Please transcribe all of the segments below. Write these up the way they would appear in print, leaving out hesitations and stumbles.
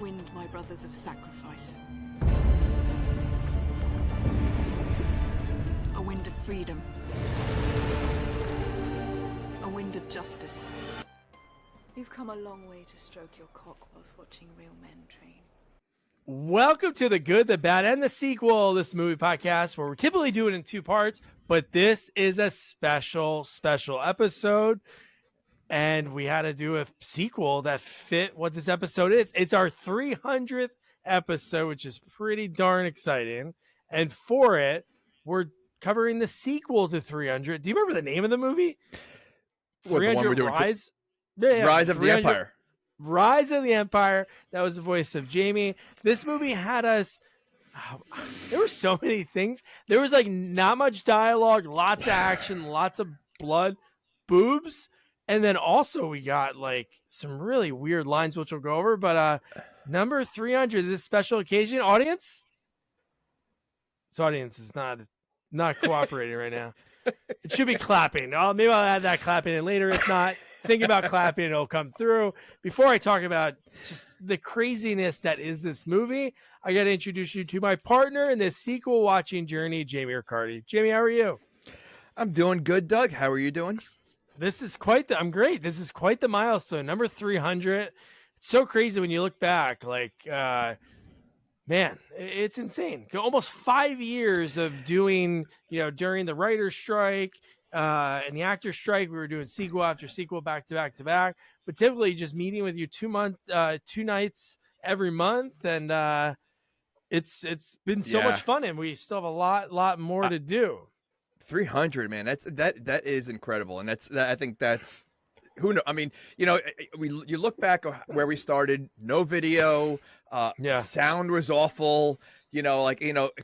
wind, my brothers of sacrifice. A wind of freedom. A wind of justice. You've come a long way to stroke your cock whilst watching real men train. Welcome to The Good, the Bad, and the Sequel, this movie podcast where we typically do it in two parts, but this is a special episode, and we had to do a sequel that fit what this episode is. It's our 300th episode, which is pretty darn exciting, and for it, we're covering the sequel to 300. Do you remember the name of the movie? 300 Rise? Rise of the Empire. Rise of the Empire. That was the voice of Jamie. This movie had us. There were so many things. There was like not much dialogue, lots of action, lots of blood, boobs, and then also we got like some really weird lines, which we'll go over. But number 300, this special occasion, audience. This audience is not cooperating right now. It should be clapping. Maybe I'll add that clapping in later. If not, think about clapping. It'll come through. Before I talk about just the craziness that is this movie, I got to introduce you to my partner in this sequel watching journey, Jamie Riccardi. Jamie, how are you? I'm doing good, Doug. How are you doing? I'm great. This is quite the milestone. Number 300. It's so crazy when you look back. Like, man, it's insane. Almost 5 years of doing, during the writer's strike and the actor's strike, we were doing sequel after sequel, back to back to back. But typically, just meeting with you 2 nights every month, and it's been so much fun, and we still have a lot more to do. 300, man. That is incredible, and I think that's. Who knows? I mean, you look back where we started, no video, sound was awful,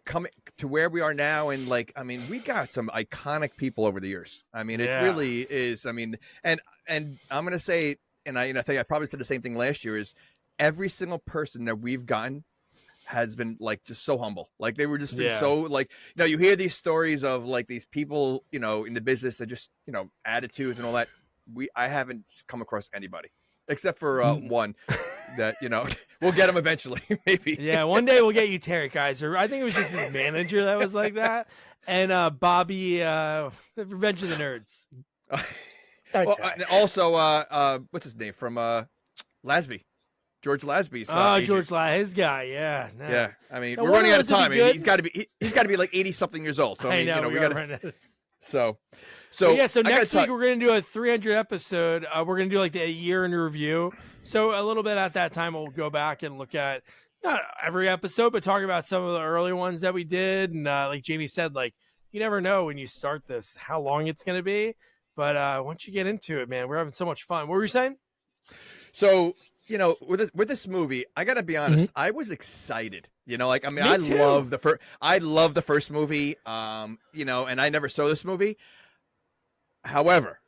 coming to where we are now. And we got some iconic people over the years. I mean, it really is. I mean, and I'm going to say, and I think I probably said the same thing last year, is every single person that we've gotten has been just so humble. Like they were just been so you hear these stories of these people, in the business that just, attitudes and all that. I haven't come across anybody except for one that we'll get him eventually, maybe. Yeah, one day we'll get you Terry Kaiser. I think it was just his manager that was like that, and Bobby, Revenge of the Nerds. Well, also, what's his name from Lasby? George Lasby's. George Lasby, his guy. Yeah. No. Yeah. I mean, we're running out of time. He's got to be like 80 something years old. So I mean, we got to. So next week we're going to do a 300 episode. We're going to do like the year in review. So a little bit at that time, we'll go back and look at not every episode, but talk about some of the early ones that we did. And like Jamie said, you never know when you start this, how long it's going to be. But once you get into it, man, we're having so much fun. What were you saying? So, with this movie, I got to be honest, I was excited. I love the first movie, and I never saw this movie. However,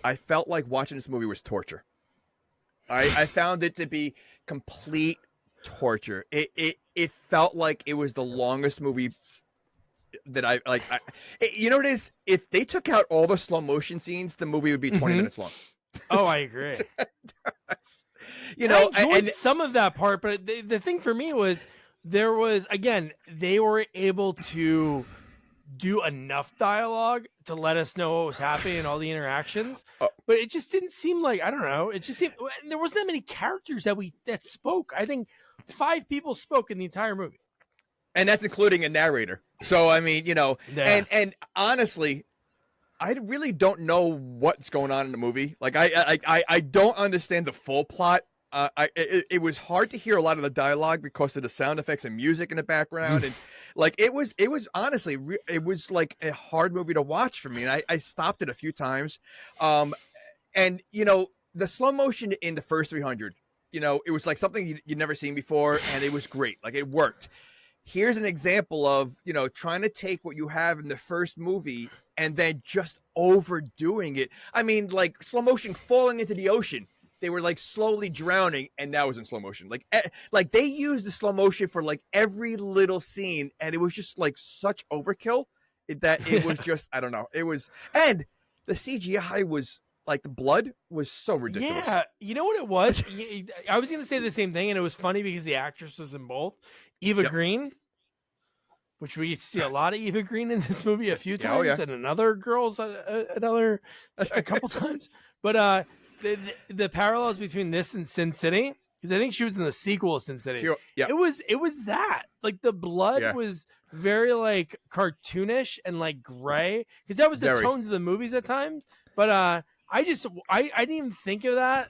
I felt like watching this movie was torture. I found it to be complete torture. It felt like it was the longest movie that I like. You know what it is? If they took out all the slow motion scenes, the movie would be 20 minutes long. Oh, I agree. I enjoyed some of that part, but the thing for me was they were able to do enough dialogue to let us know what was happening and all the interactions, but it just didn't seem like, I don't know, it just seemed there wasn't that many characters that spoke. I think 5 people spoke in the entire movie, and that's including a narrator. So I mean, and honestly, I really don't know what's going on in the movie. Like I don't understand the full plot. It was hard to hear a lot of the dialogue because of the sound effects and music in the background, and it was honestly it was like a hard movie to watch for me. And I stopped it a few times, and the slow motion in the first 300, it was like something you'd never seen before, and it was great. Like it worked. Here's an example of trying to take what you have in the first movie and then just overdoing it. I mean, like slow motion falling into the ocean. They were like slowly drowning, and that was in slow motion. Like they used the slow motion for like every little scene, and it was just like such overkill that it was just, I don't know. It was, and the CGI was Like the blood was so ridiculous. Yeah, you know what it was? I was going to say the same thing, and it was funny because the actress was in both. Eva Green, which we see a lot of Eva Green in this movie a few times, and another girl's a couple times. But the parallels between this and Sin City, because I think she was in the sequel of Sin City. It was that, like, the blood was very like cartoonish and like gray, because that was the tones of the movies at times. But I didn't even think of that,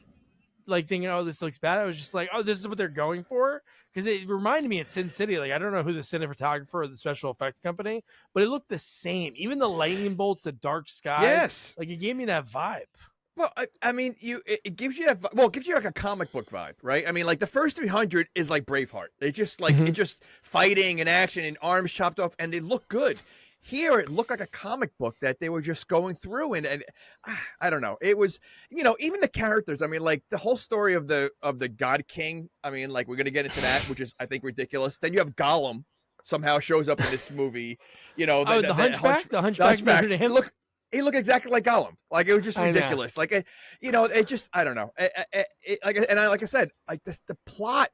like thinking, oh, this looks bad. I was just like, oh, this is what they're going for, because it reminded me of Sin City. Like, I don't know who the cinematographer or the special effects company, but it looked the same. Even the lightning bolts, the dark sky, like, it gave me that vibe. Well, I mean, it gives you that. Well, it gives you like a comic book vibe, right? I mean, like the first 300 is like Braveheart. They just like it just fighting and action and arms chopped off, and they look good. Here, it looked like a comic book that they were just going through, and I don't know. It was, even the characters. I mean, like the whole story of the God King. I mean, like, we're gonna get into that, which is, I think, ridiculous. Then you have Gollum somehow shows up in this movie. The Hunchback. The Hunchback. He looked exactly like Gollum. Like, it was just ridiculous. Like, it just, I don't know. Like I said, like the plot,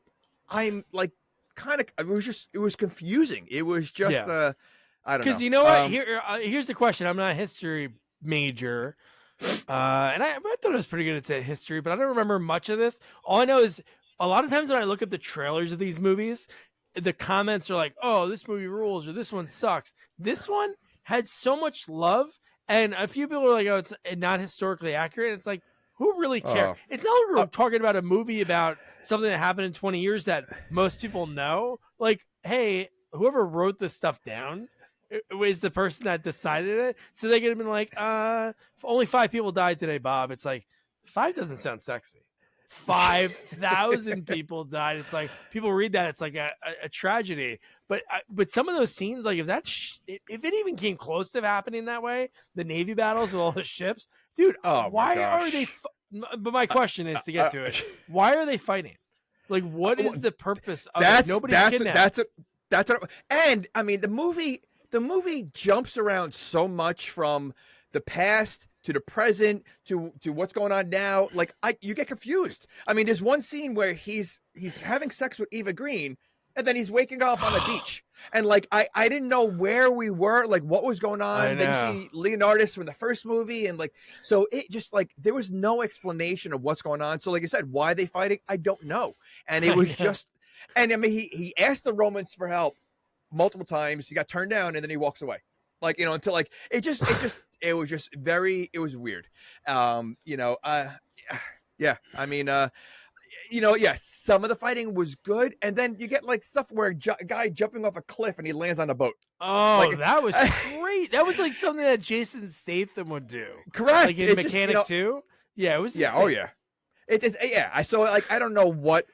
I'm like it was confusing. It was just I don't know. Because you know what? Here's the question. I'm not a history major, and I thought I was pretty good at history, but I don't remember much of this. All I know is a lot of times when I look up the trailers of these movies, the comments are like, "Oh, this movie rules," or "This one sucks." This one had so much love. And a few people are like, oh, it's not historically accurate. It's like, who really cares? It's not like we're talking about a movie about something that happened in 20 years that most people know. Like, hey, whoever wrote this stuff down is the person that decided it. So they could have been like, only 5 people died today, Bob. It's like, 5 doesn't sound sexy. 5,000 people died. It's like, people read that, it's like a tragedy. But some of those scenes, like, if it even came close to happening that way, the Navy battles with all the ships, dude, why are they? But my question is, to get to it, why are they fighting? Like, what is the purpose of it? Nobody's kidnapped. That's what. And I mean, the movie jumps around so much from the past to the present to what's going on now. Like, you get confused. I mean, there's one scene where he's having sex with Eva Green, and then he's waking up on the beach. And like, I didn't know where we were, like what was going on. Then you see Leonardus from the first movie, and like, so it just like, there was no explanation of what's going on. So like I said, why are they fighting? I don't know. And it was just, and I mean, he asked the Romans for help multiple times. He got turned down, and then he walks away. Like, until like, it was weird. Yeah. I mean, yes, some of the fighting was good, and then you get like stuff where a guy jumping off a cliff and he lands on a boat. Oh, like, that was great. That was like something that Jason Statham would do. Correct. Like in Mechanic 2. Yeah, it was. Yeah. Insane. Oh yeah. I saw, like, I don't know what.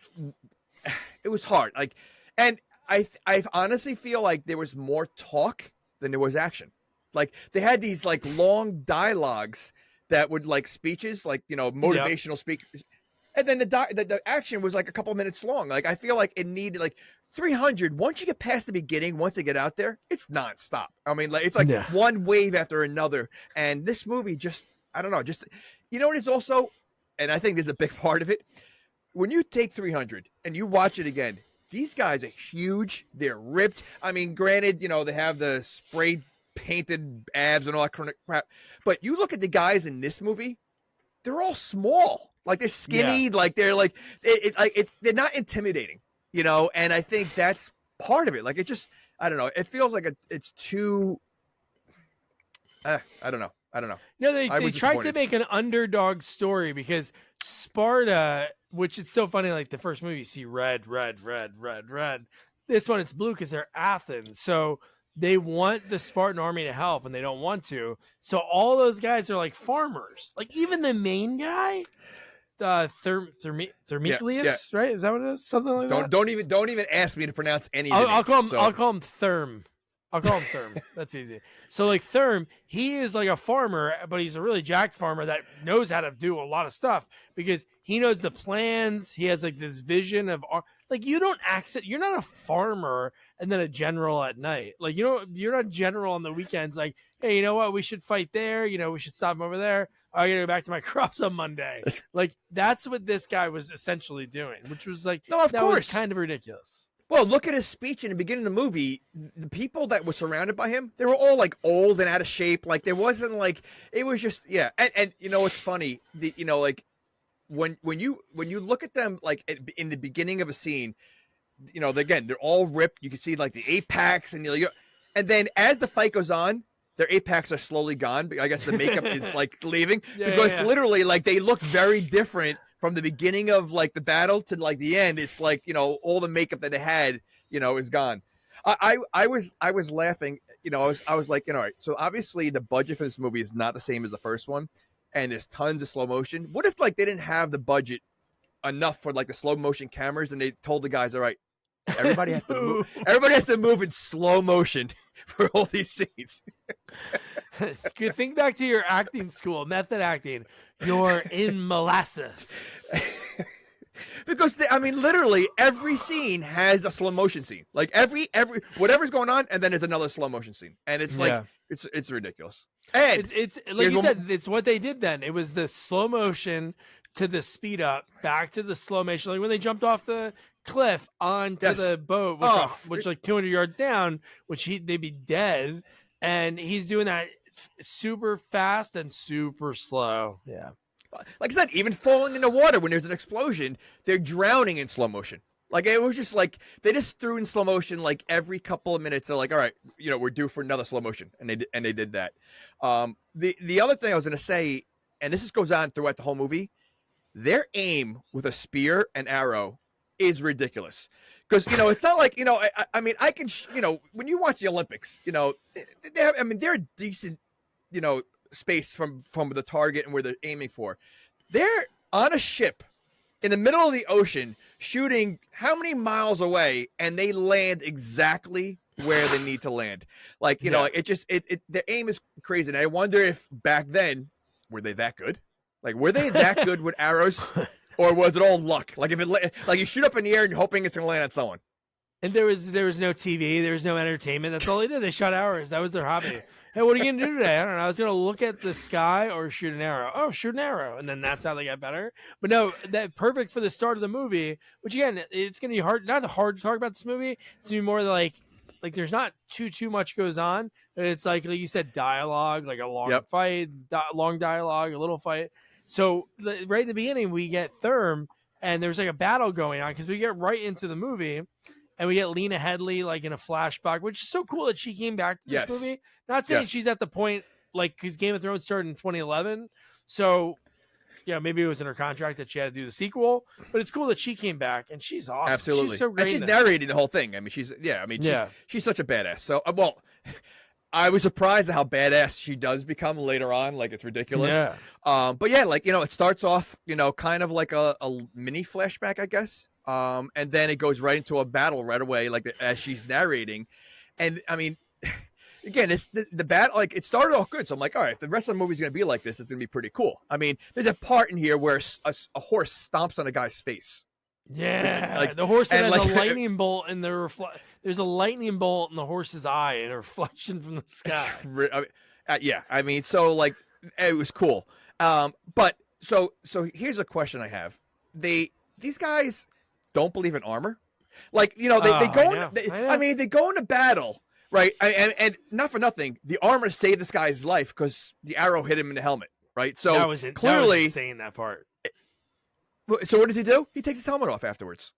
It was hard. Like, and I honestly feel like there was more talk than there was action. Like, they had these like long dialogues that would, like, speeches, like, motivational speakers. And then the action was like a couple minutes long. Like, I feel like it needed, like, 300. Once you get past the beginning, once they get out there, it's nonstop. I mean, like, it's like one wave after another. And this movie just, I don't know, just, what is also, and I think there's a big part of it. When you take 300 and you watch it again, these guys are huge. They're ripped. I mean, granted, they have the spray painted abs and all that crap. But you look at the guys in this movie, they're all small. Like, they're skinny, like they're like they're not intimidating, and I think that's part of it. Like, it just, I don't know. It feels like it's too. I don't know. They tried to make an underdog story, because Sparta, which it's so funny. Like, the first movie, you see red. This one, it's blue because they're Athens. So they want the Spartan army to help, and they don't want to. So all those guys are like farmers. Like, even the main guy. Thermiclius, right? Is that what it is? Something like that. Don't even ask me to pronounce any. I'll call him Therm. I'll call him Therm. That's easy. So, like, Therm, he is like a farmer, but he's a really jacked farmer that knows how to do a lot of stuff, because he knows the plans. He has like this vision of, like, you're not a farmer and then a general at night. Like, you're not a general on the weekends. Like, hey, you know what? We should fight there. We should stop him over there. I gotta go back to my crops on Monday. Like, that's what this guy was essentially doing, which was like, no, of course, was kind of ridiculous. Well, look at his speech in the beginning of the movie. The people that were surrounded by him, they were all like old and out of shape. Like, there wasn't like, it was just, yeah. And it's funny, like when you look at them, like in the beginning of a scene, again, they're all ripped. You can see like the 8-packs and and then as the fight goes on, their 8-packs are slowly gone. But I guess the makeup is like leaving because literally like they look very different from the beginning of like the battle to like the end. It's like, all the makeup that they had, is gone. I was laughing, I was like, all right, so obviously the budget for this movie is not the same as the first one. And there's tons of slow motion. What if like they didn't have the budget enough for like the slow motion cameras and they told the guys, all right, everybody has to move. Everybody has to move in slow motion for all these scenes. Think back to your acting school, method acting. You're in molasses. Because literally every scene has a slow motion scene. Like every whatever's going on, and then there's another slow motion scene, and it's like it's ridiculous. And it's like you said, it's what they did then. It was the slow motion to the speed up, back to the slow motion. Like when they jumped off the cliff onto the boat, which like 200 yards down, they'd be dead, and he's doing that super fast and super slow. Yeah. Like I said, even falling in the water when there's an explosion, they're drowning in slow motion. Like it was just like they just threw in slow motion like every couple of minutes. They're like, all right, we're due for another slow motion, and they did that. The other thing I was going to say, and this goes on throughout the whole movie, their aim with a spear and arrow is ridiculous. Because it's not like I can when you watch the Olympics, they're a decent space from the target and where they're aiming for. They're on a ship in the middle of the ocean shooting how many miles away, and they land exactly where they need to land. Like the aim is crazy. And I wonder if back then were they that good? Like were they that good with arrows, or was it all luck? Like if like you shoot up in the air and you're hoping it's gonna land on someone. And there was no TV, there was no entertainment. That's all they did. They shot arrows. That was their hobby. Hey, what are you going to do today? I don't know. I was going to look at the sky or shoot an arrow. Oh, shoot an arrow. And then that's how they got better. But no, that perfect for the start of the movie, which again, it's going to be not hard to talk about this movie. It's going to be more like there's not too much goes on. It's like you said, dialogue, like a long fight, long dialogue, a little fight. So right in the beginning, we get Therm, and there's like a battle going on because we get right into the movie. And we get Lena Headey like in a flashback, which is so cool that she came back to this movie. Not saying she's at the point like because Game of Thrones started in 2011, so maybe it was in her contract that she had to do the sequel. But it's cool that she came back, and she's awesome. Absolutely, she's so great. And she's narrating the whole thing. I mean, she's such a badass. So I was surprised at how badass she does become later on. Like it's ridiculous. Yeah. But yeah, like it starts off kind of like a mini flashback, I guess. And then it goes right into a battle right away, like as she's narrating. And I mean, again, it's the battle, like it started off good. So I'm like, all right, if the rest of the movie's going to be like this, it's going to be pretty cool. I mean, there's a part in here where a horse stomps on a guy's face. Yeah. Like, the horse that has a lightning bolt in there's a lightning bolt in the horse's eye and a reflection from the sky. I mean, so like, it was cool. But so here's a question I have. These guys don't believe in armor, like they go into battle, right? And not for nothing, the armor saved this guy's life because the arrow hit him in the helmet, right? So clearly, saying that part. So what does he do? He takes his helmet off afterwards.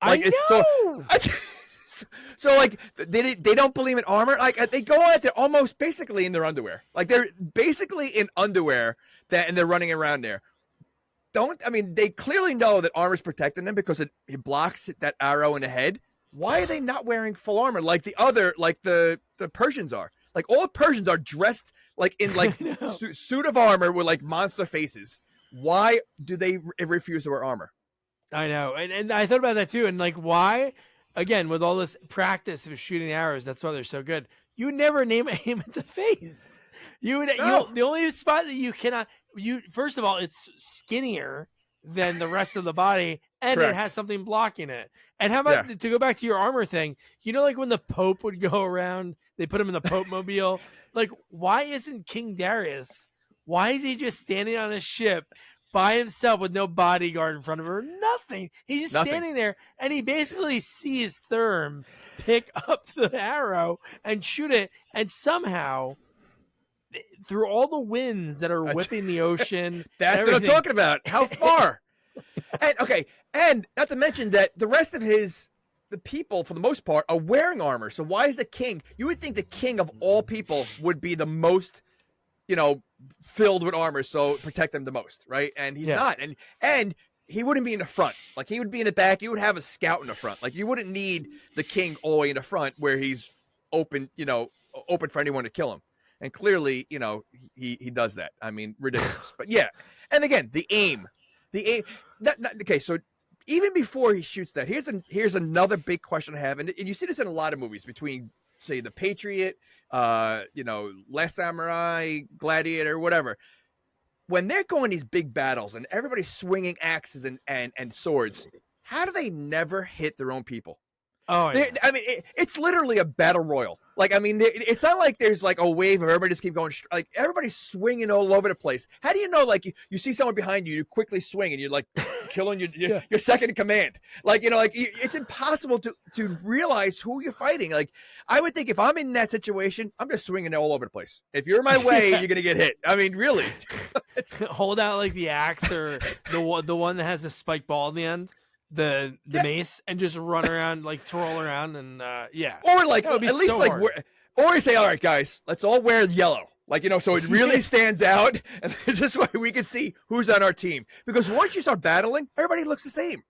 Like, I know. So like they don't believe in armor. Like they go out there almost basically in their underwear. Like they're basically in underwear and they're running around there. They clearly know that armor's protecting them because it blocks that arrow in the head. Why are they not wearing full armor like the Persians are? Like all the Persians are dressed like in like suit of armor with like monster faces. Why do they refuse to wear armor? I know, and I thought about that too. And like, why? Again, with all this practice of shooting arrows, that's why they're so good. You would never aim at the face. The only spot that you cannot. First of all, it's skinnier than the rest of the body, and Correct. it has something blocking it. And how about to go back to your armor thing? You know, like when the Pope would go around, they put him in the Pope mobile. Like, why isn't King Darius? Why is he just standing on a ship by himself with no bodyguard in front of her? Nothing. He's just standing there, and he basically sees Therm pick up the arrow and shoot it, and somehow, through all the winds that are whipping the ocean, that's what I'm talking about. How far? and not to mention that the rest of the people, for the most part, are wearing armor. So why is the king? You would think the king of all people would be the most, filled with armor, so protect them the most, right? And he's not, and he wouldn't be in the front. Like, he would be in the back. You would have a scout in the front. Like, you wouldn't need the king all the way in the front where he's open, open for anyone to kill him. And clearly, he does that. I mean, ridiculous. But yeah, and again, the aim. Okay, so even before he shoots that, here's another big question I have, and you see this in a lot of movies between, say, The Patriot, Last Samurai, Gladiator, whatever. When they're going these big battles and everybody's swinging axes and swords, how do they never hit their own people? Oh, yeah. I mean, it's literally a battle royal. Like, I mean, it's not like there's like a wave of everybody just keep going. Like, everybody's swinging all over the place. How do you know? Like, you see someone behind you, you quickly swing, and you're like killing your second in command. Like, it's impossible to realize who you're fighting. Like, I would think if I'm in that situation, I'm just swinging all over the place. If you're in my way, you're gonna get hit. I mean, really. Hold out like the axe or the one that has a spike ball in the end. The mace, and just run around, like twirl around, and or like at least so like or say, all right, guys, let's all wear yellow, like, so it really stands out, and this way we can see who's on our team, because once you start battling, everybody looks the same.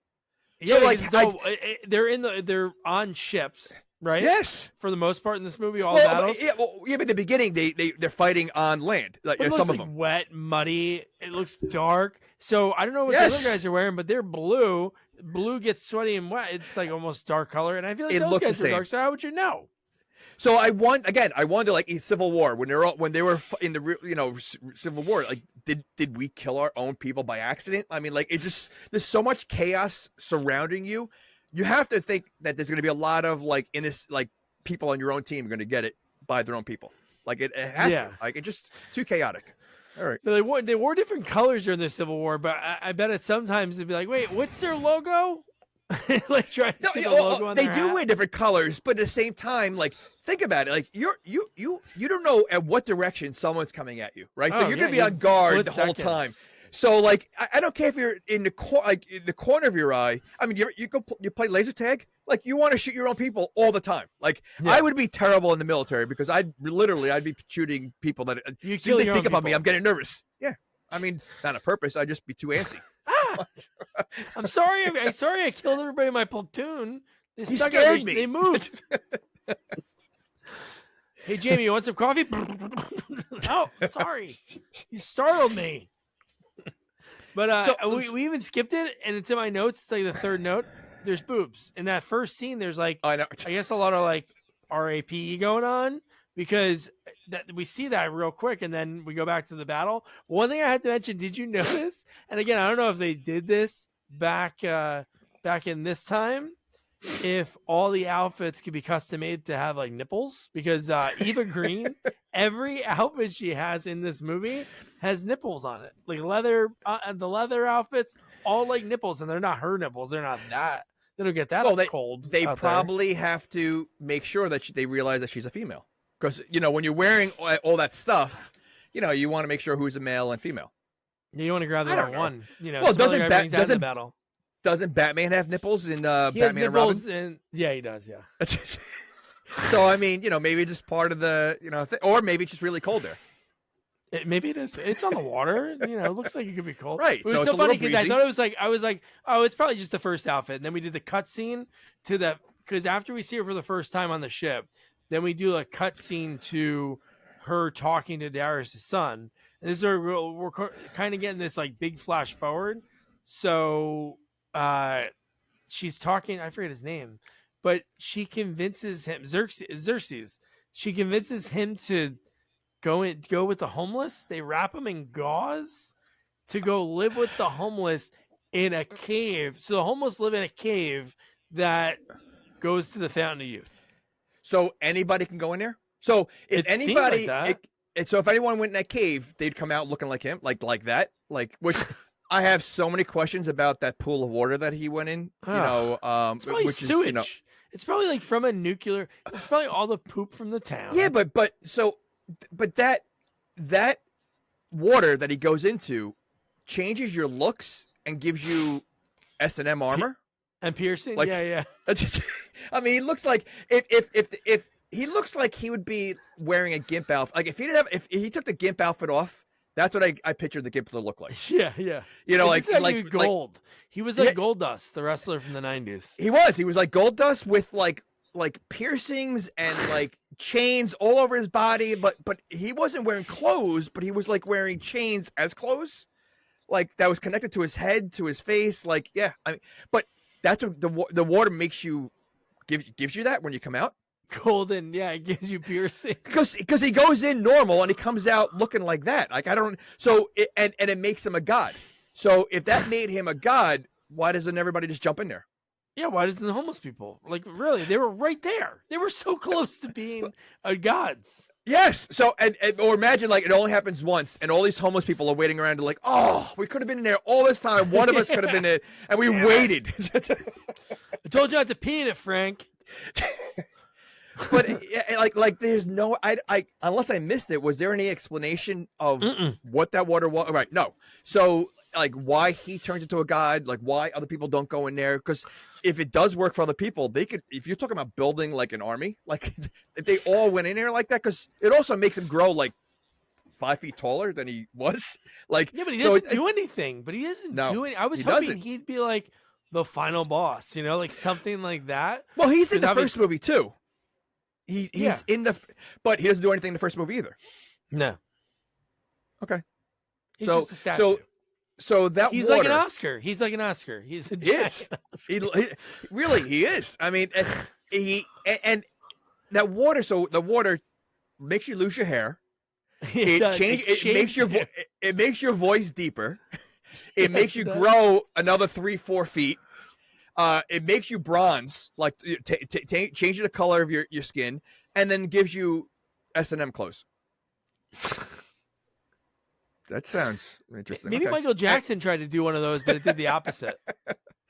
They're on ships, right? Yes, for the most part in this movie, all battles. But in the beginning they're fighting on land, like some of them wet, muddy. It looks dark. So I don't know what the other guys are wearing, but they're blue. Blue gets sweaty and wet. It's like almost dark color, and I feel like those guys are dark. So how would you know? So I wonder, like, in Civil War, when they were in the Civil War, like, did we kill our own people by accident? I mean, like, there's so much chaos surrounding you. You have to think that there's going to be a lot of people on your own team are going to get it by their own people. Like, it has to. Like, it's just too chaotic. All right. They wore different colors during the Civil War, but I bet it sometimes they'd be like, wait, what's their logo? Like, trying to see the logo on their hat. They do wear different colors, but at the same time, like, think about it. Like, you don't know at what direction someone's coming at you, right? So you're gonna be on guard the whole time. So, like, I don't care if you're in the corner of your eye. I mean, you play laser tag. Like, you want to shoot your own people all the time. Like, I would be terrible in the military because I'd be shooting people that they sneak up on me. I'm getting nervous. Yeah, I mean, not on purpose. I'd just be too antsy. I'm sorry. I'm sorry. I killed everybody in my platoon. They scared me. They moved. Hey, Jamie, you want some coffee? Oh, sorry. You startled me. But we even skipped it, and it's in my notes. It's like the third note. There's boobs. In that first scene, there's like, I guess a lot of like RAPE going on, because we see that real quick, and then we go back to the battle. One thing I had to mention, did you notice? And again, I don't know if they did this back in this time, if all the outfits could be custom made to have like nipples, because Eva Green, every outfit she has in this movie has nipples on it, like leather, the leather outfits, all like nipples, and they're not her nipples. They're not that. They don't get that cold. They probably have to make sure that they realize that she's a female, because when you're wearing all that stuff, you want to make sure who's a male and female. You want to grab the wrong one. Well, doesn't Batman have nipples in Batman and Robin? Yeah, he does. Yeah. So I mean, maybe just part of the or maybe it's just really cold there. Maybe it is. It's on the water. It looks like it could be cold. Right. It was so funny because I thought it was like, I was like, oh, it's probably just the first outfit. And then we did the cut scene to that, because after we see her for the first time on the ship, then we do a cut scene to her talking to Darius' son. And this is we're kind of getting this like big flash forward. So she's talking, I forget his name, but she convinces him, Xerxes, she convinces him to go with the homeless. They wrap him in gauze to go live with the homeless in a cave. So the homeless live in a cave that goes to the Fountain of Youth. So anybody can go in there. So if It seems anybody, like that. so if anyone went in that cave, they'd come out looking like him, like that, like which. I have so many questions about that pool of water that he went in. You know, it's probably which sewage. is, you know, it's probably like from a nuclear. It's probably all the poop from the town. yeah, but that water that he goes into changes your looks and gives you S&M armor and piercing. Like, yeah. I mean, he looks like if he looks like he would be wearing a gimp outfit. Like if he took the gimp outfit off. That's what I pictured the gimp to look like. Yeah. You know, like Gold. He was like Gold Dust, the wrestler from the 90s. He was like Gold Dust with like piercings and like chains all over his body, but he wasn't wearing clothes, but he was like wearing chains as clothes, like that was connected to his head, to his face. Like, yeah, I mean, but that's what the water makes you gives you that when you come out. Golden, yeah, it gives you piercing because he goes in normal and he comes out looking like that. Like I don't. So it makes him a god. So if that made him a god, why doesn't everybody just jump in there? Yeah, why doesn't the homeless people? Like really, they were right there. They were so close to being gods. Yes. So or imagine like it only happens once, and all these homeless people are waiting around to like, oh, we could have been in there all this time. One of us could have been it, and we waited. I told you not to pee in it, Frank. But like there's no I unless I missed it, was there any explanation of what that water was? Right, no. So like why he turns into a god, like why other people don't go in there? Because if it does work for other people, they could. If you're talking about building like an army, like if they all went in there like that, because it also makes him grow like 5 feet taller than he was. Like yeah, but he doesn't do anything. But he doesn't do anything. I was hoping he'd be like the final boss, you know, like something like that. Well, he's in the first movie too. He's in the, but he doesn't do anything in the first movie either. No. Okay. He's just a statue. So that he's water, like an Oscar. He's like an Oscar. He's a Oscar. He really he is. I mean, and that water. So the water makes you lose your hair. It makes your voice deeper. It makes you grow another 3-4 feet. It makes you bronze, like changing the color of your skin, and then gives you S&M clothes. That sounds interesting. Maybe Michael Jackson tried to do one of those, but it did the opposite.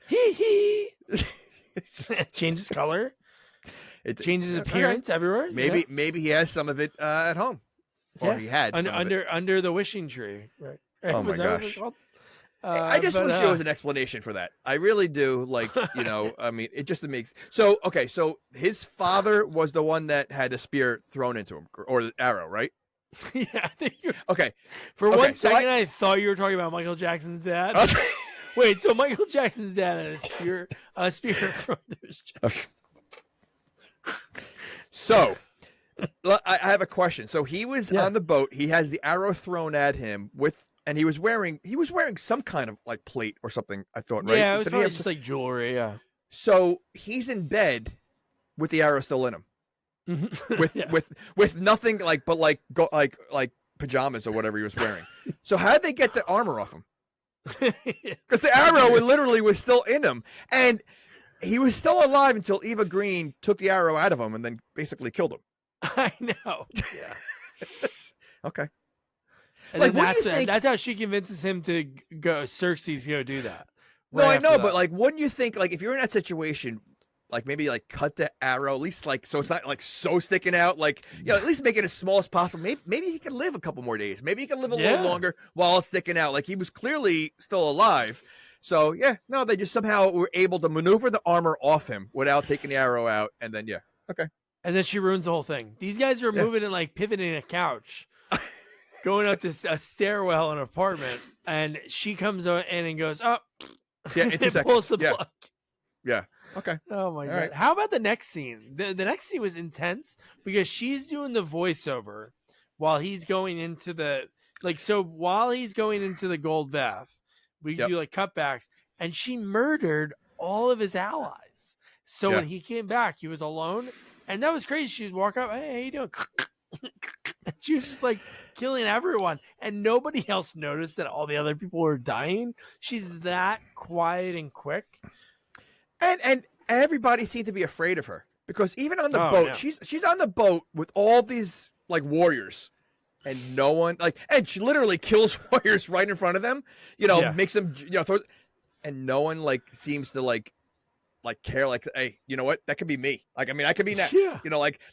He changes color. It changes appearance everywhere. Maybe he has some of it at home, or he had under the wishing tree. Right. Oh my gosh. I just wish there was an explanation for that. I really do. Like, you know, I mean, it just makes so okay. So his father was the one that had the spear thrown into him, or the arrow, right? Yeah, I think you're okay. For one second, I thought you were talking about Michael Jackson's dad. Wait, so Michael Jackson's dad had a spear thrown to his chest. Okay. So, I have a question. So he was on the boat. He has the arrow thrown at him and he was wearing some kind of like plate or something, I thought, right? Yeah, it was probably just like jewelry, yeah. So he's in bed with the arrow still in him. with nothing like pajamas or whatever he was wearing. So how did they get the armor off him? Because the arrow literally was still in him. And he was still alive until Eva Green took the arrow out of him and then basically killed him. I know. Yeah. Okay. And like, that's how she convinces him to go. Xerxes go do that. No, I know, but like, wouldn't you think like if you're in that situation, like maybe like cut the arrow at least like so it's not like so sticking out, like at least make it as small as possible. Maybe he could live a couple more days. Maybe he could live a little longer while it's sticking out. Like he was clearly still alive. So they just somehow were able to maneuver the armor off him without taking the arrow out, and then okay. And then she ruins the whole thing. These guys are moving and like pivoting a couch. Going up to a stairwell in an apartment, and she comes in and goes, "Oh, yeah," and pulls the plug. Yeah. Okay. Oh my god! Right. How about the next scene? The next scene was intense because she's doing the voiceover while he's going into the while he's going into the gold bath, we do like cutbacks, and she murdered all of his allies. So when he came back, he was alone, and that was crazy. She'd walk up, "Hey, how you doing?" And she was just like killing everyone. And nobody else noticed that all the other people were dying. She's that quiet and quick. And everybody seemed to be afraid of her because even on the boat, she's on the boat with all these like warriors. And no one and she literally kills warriors right in front of them, makes them, and no one seems to care, hey, you know what? That could be me. I could be next. Yeah.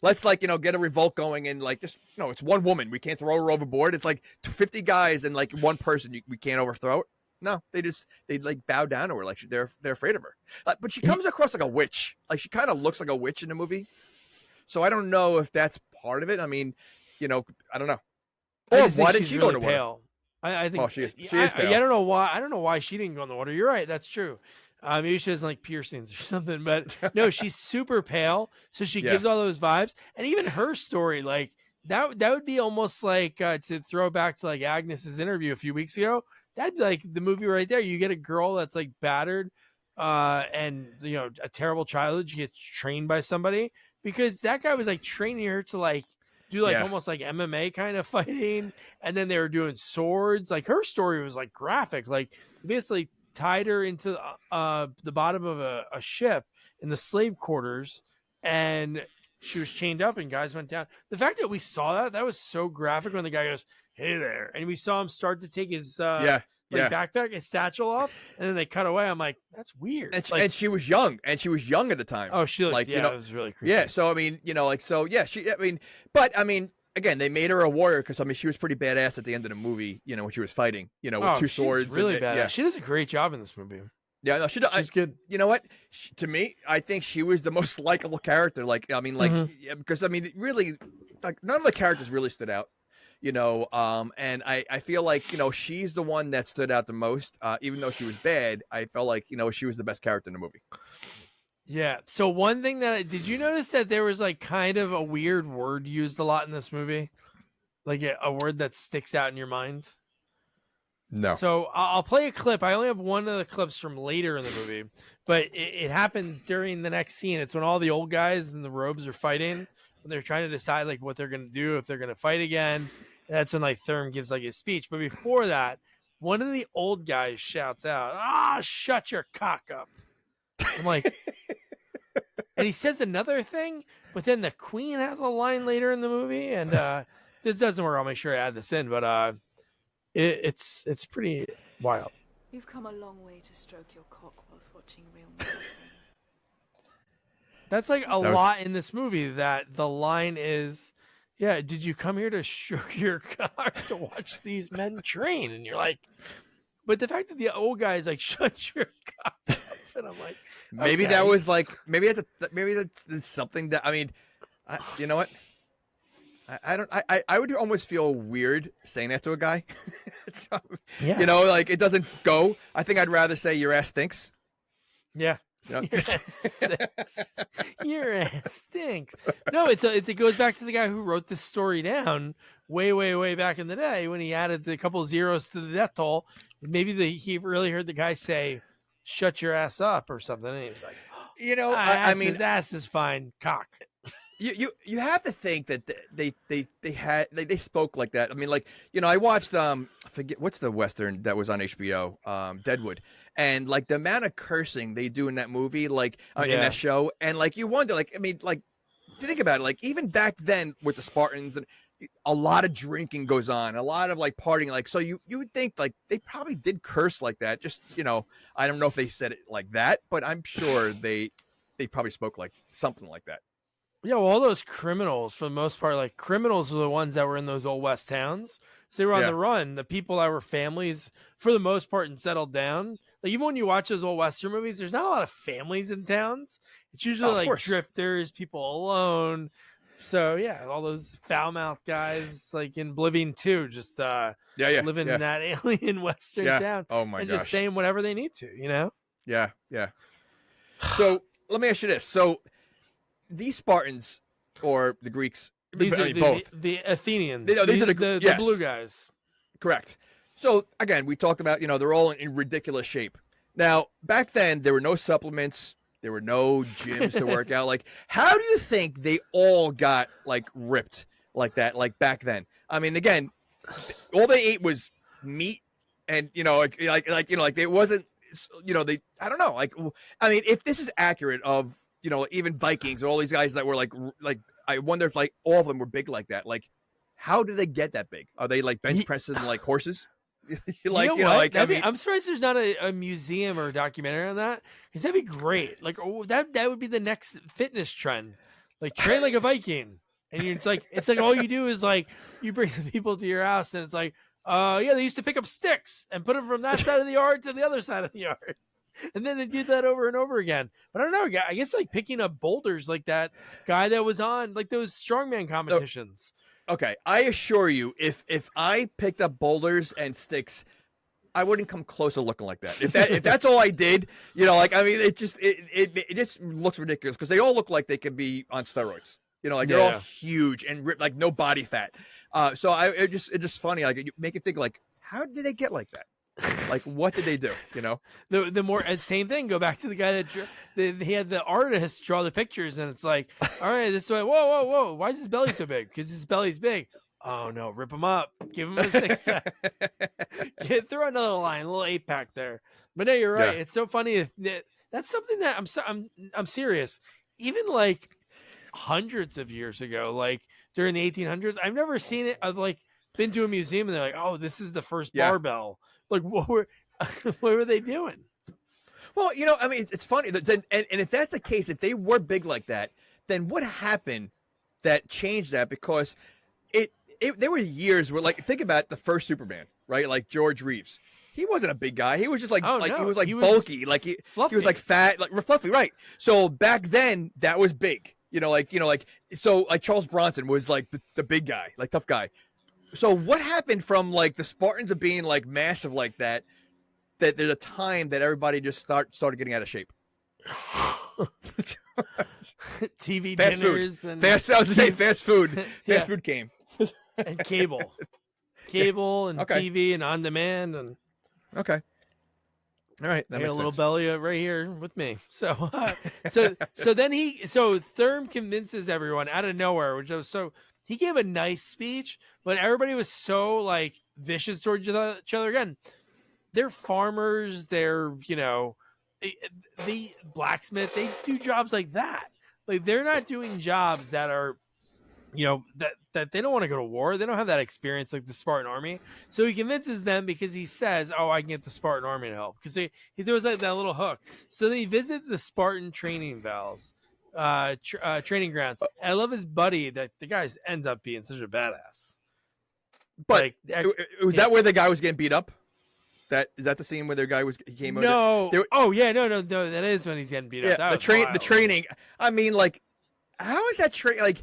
Let's get a revolt going and just it's one woman. We can't throw her overboard. It's 50 guys and one person we can't overthrow it. No, they bow down to her they're afraid of her. But she comes across like a witch. She kind of looks like a witch in the movie. So I don't know if that's part of it. I mean, I don't know. Or why did she go in the water? I think she is pale. I don't know why. I don't know why she didn't go in the water. You're right. That's true. Maybe she has piercings or something. But no, she's super pale, so she gives all those vibes. And even her story, that would be almost to throw back to Agnes's interview a few weeks ago. That'd be the movie right there. You get a girl that's battered, and a terrible childhood. She gets trained by somebody because that guy was training her to do almost MMA kind of fighting, and then they were doing swords. Her story was graphic. Basically tied her into the bottom of a ship in the slave quarters, and she was chained up, and guys went down. The fact that we saw that was so graphic when the guy goes, "Hey there," and we saw him start to take his backpack, his satchel off, and then they cut away. I'm like, that's weird. And she was young, at the time. Oh, she looked, it was really creepy. Yeah, so I mean, again, they made her a warrior because she was pretty badass at the end of the movie. When she was fighting, with two swords. Really badass. Yeah. She does a great job in this movie. Yeah, no, she does. She's good. You know what? To me, I think she was the most likable character. Because really, none of the characters really stood out. And I feel she's the one that stood out the most, even though she was bad. I felt she was the best character in the movie. Yeah. So one thing did you notice that there was kind of a weird word used a lot in this movie? A word that sticks out in your mind? No. So I'll play a clip. I only have one of the clips from later in the movie, but it happens during the next scene. It's when all the old guys in the robes are fighting. When they're trying to decide what they're going to do, if they're going to fight again. That's when Thurm gives his speech. But before that, one of the old guys shouts out, shut your cock up. I'm like, and he says another thing, but then the queen has a line later in the movie, and this doesn't work. I'll make sure I add this in, but it's pretty wild. You've come a long way to stroke your cock whilst watching real men. That's lot in this movie that the line is, yeah, did you come here to stroke your cock to watch these men train? And you're like, but the fact that the old guy is shut your cock up, and I'm like, maybe okay. that was maybe that's something that, you know what? I would almost feel weird saying that to a guy. So, yeah. It doesn't go. I think I'd rather say your ass stinks. Yeah. Your ass stinks. No, it goes back to the guy who wrote this story down way back in the day when he added a couple of zeros to the death toll. Maybe he really heard the guy say, "Shut your ass up" or something, and he was like, his ass is fine, cock. You have to think that they spoke like that. I watched I forget what's the Western that was on HBO, Deadwood, and the amount of cursing they do in that movie, in that show, and you wonder, think about it, even back then with the Spartans, and a lot of drinking goes on, a lot of partying, so you would think they probably did curse like that. Just I don't know if they said it like that, but I'm sure they probably spoke something like that. Yeah, well, all those criminals, for the most part, criminals were the ones that were in those old West towns. So they were on the run. The people that were families, for the most part, and settled down. Even when you watch those old Western movies, there's not a lot of families in towns. It's usually drifters, people alone. So, yeah, all those foul-mouthed guys, in Oblivion 2, just living in that alien Western town. Oh, my and gosh. just saying whatever they need to, Yeah. So, let me ask you this. So, these Spartans, or the Greeks, these are both. The Athenians. These are the blue guys. Correct. So, again, we talked about, they're all in ridiculous shape. Now, back then, there were no supplements. There were no gyms to work out. How do you think they all got, ripped? like that, like back then. I mean, again, all they ate was meat, and like it wasn't, I don't know, like, I mean, if this is accurate of even Vikings and all these guys that were like I wonder if like all of them were big like that. Like, how did they get that big? Are they like bench pressing like horses? Like, I'm surprised there's not a museum or a documentary on that, because that'd be great. Like, that would be the next fitness trend. Like, train like a Viking, and it's like all you do is like you bring the people to your house, and it's like, yeah, they used to pick up sticks and put them from that side of the yard to the other side of the yard, and then they did that over and over again. But I don't know, I guess like picking up boulders, like that guy that was on like those strongman competitions. Okay, I assure you, if I picked up boulders and sticks, I wouldn't come close to looking like that. If that's all I did, like, I mean, it just looks ridiculous, because they all look like they could be on steroids. Like they're all huge and ripped, like no body fat. So it's just funny. Like, you make it think, like, how did they get like that? Like, what did they do? The more same thing. Go back to the guy that he had the artist draw the pictures, and it's like, all right, this way. Whoa! Why is his belly so big? Because his belly's big. Oh no, rip him up. Give him a 6-pack. Throw another line, a little 8-pack there. But no, you're right. Yeah. It's so funny. That's something that I'm serious. Even like hundreds of years ago, like during the 1800s, I've never seen it. I've like been to a museum and they're like, oh, this is the first barbell. Like, what were they doing? Well, I mean, it's funny that, and if that's the case, if they were big like that, then what happened that changed that? Because there were years where, like, think about the first Superman, right? Like George Reeves. He wasn't a big guy. He was just like, he was like bulky, like he was like fat, like fluffy, right? So back then that was big, so like Charles Bronson was like the big guy, like tough guy. So what happened from like the Spartans of being like massive like that there's a time that everybody just started getting out of shape? TV fast dinners food. And I was gonna say fast food. Fast food came. And cable and TV and on demand and okay. All right, that makes a little belly right here with me. So then Thurm convinces everyone out of nowhere, which was so. He gave a nice speech, but everybody was so like vicious towards each other. Again, they're farmers. They're, the blacksmith. They do jobs like that. Like, they're not doing jobs that are, that they don't want to go to war. They don't have that experience like the Spartan army. So he convinces them because he says, oh, I can get the Spartan army to help. Because he throws like that little hook. So then he visits the Spartan training training grounds. I love his buddy that the guy ends up being such a badass. But was that where the guy was getting beat up? Is that the scene where the guy came over? No. No. That is when he's getting beat up. Yeah, the training. I mean, like, how is that train? Like,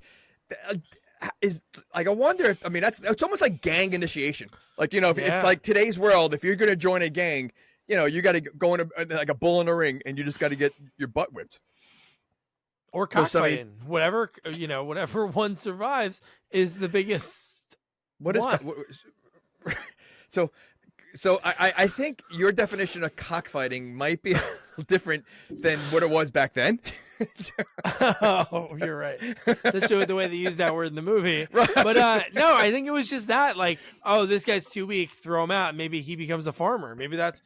is like, I wonder if, I mean, it's almost like gang initiation. Like, if like today's world, if you're gonna join a gang, you got to go in like a bull in a ring, and you just got to get your butt whipped. Or cockfighting, whatever one survives is the biggest. What is so? I think your definition of cockfighting might be a little different than what it was back then. Oh, you're right. That's the way they use that word in the movie. Right. But no, I think it was just that, like, oh, this guy's too weak, throw him out. Maybe he becomes a farmer. Maybe that's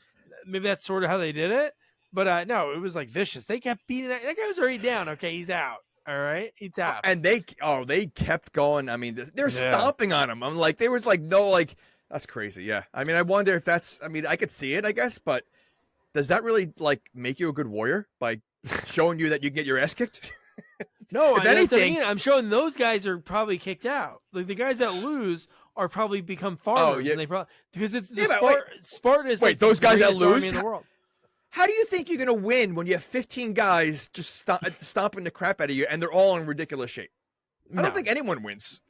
sort of how they did it. But no, it was like vicious. They kept beating that guy was already down. Okay, he's out. All right, he's out. And they kept going. I mean, they're stomping on him. I'm like, there was like no, like, that's crazy. Yeah. I mean, I wonder if that's, I mean, I could see it, I guess, but does that really like make you a good warrior by showing you that you can get your ass kicked? No, if anything, I'm showing those guys are probably kicked out. Like, the guys that lose are probably become farmers. Oh, yeah. And they probably, because Sparta is like those guys that lose in the world. How do you think you're going to win when you have 15 guys just stomping the crap out of you and they're all in ridiculous shape? I don't think anyone wins.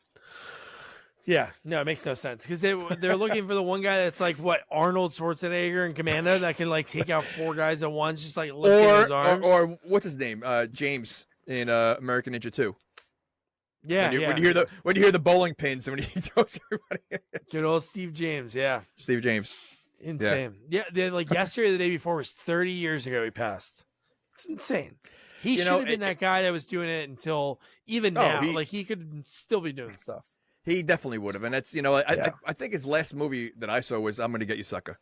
Yeah, no, it makes no sense, because they're looking for the one guy that's like what Arnold Schwarzenegger and Commando that can like take out 4 guys at once, just like lifting his arms. Or what's his name? James in American Ninja 2. Yeah, when you hear the bowling pins and when he throws everybody. Good old Steve James, yeah. Steve James. Insane. Yeah, like yesterday or the day before was 30 years ago he passed. It's insane. He should have been that guy that was doing it until even now. Like, he could still be doing stuff. He definitely would have, and that's I think his last movie that I saw was "I'm Gonna Get You, Sucker."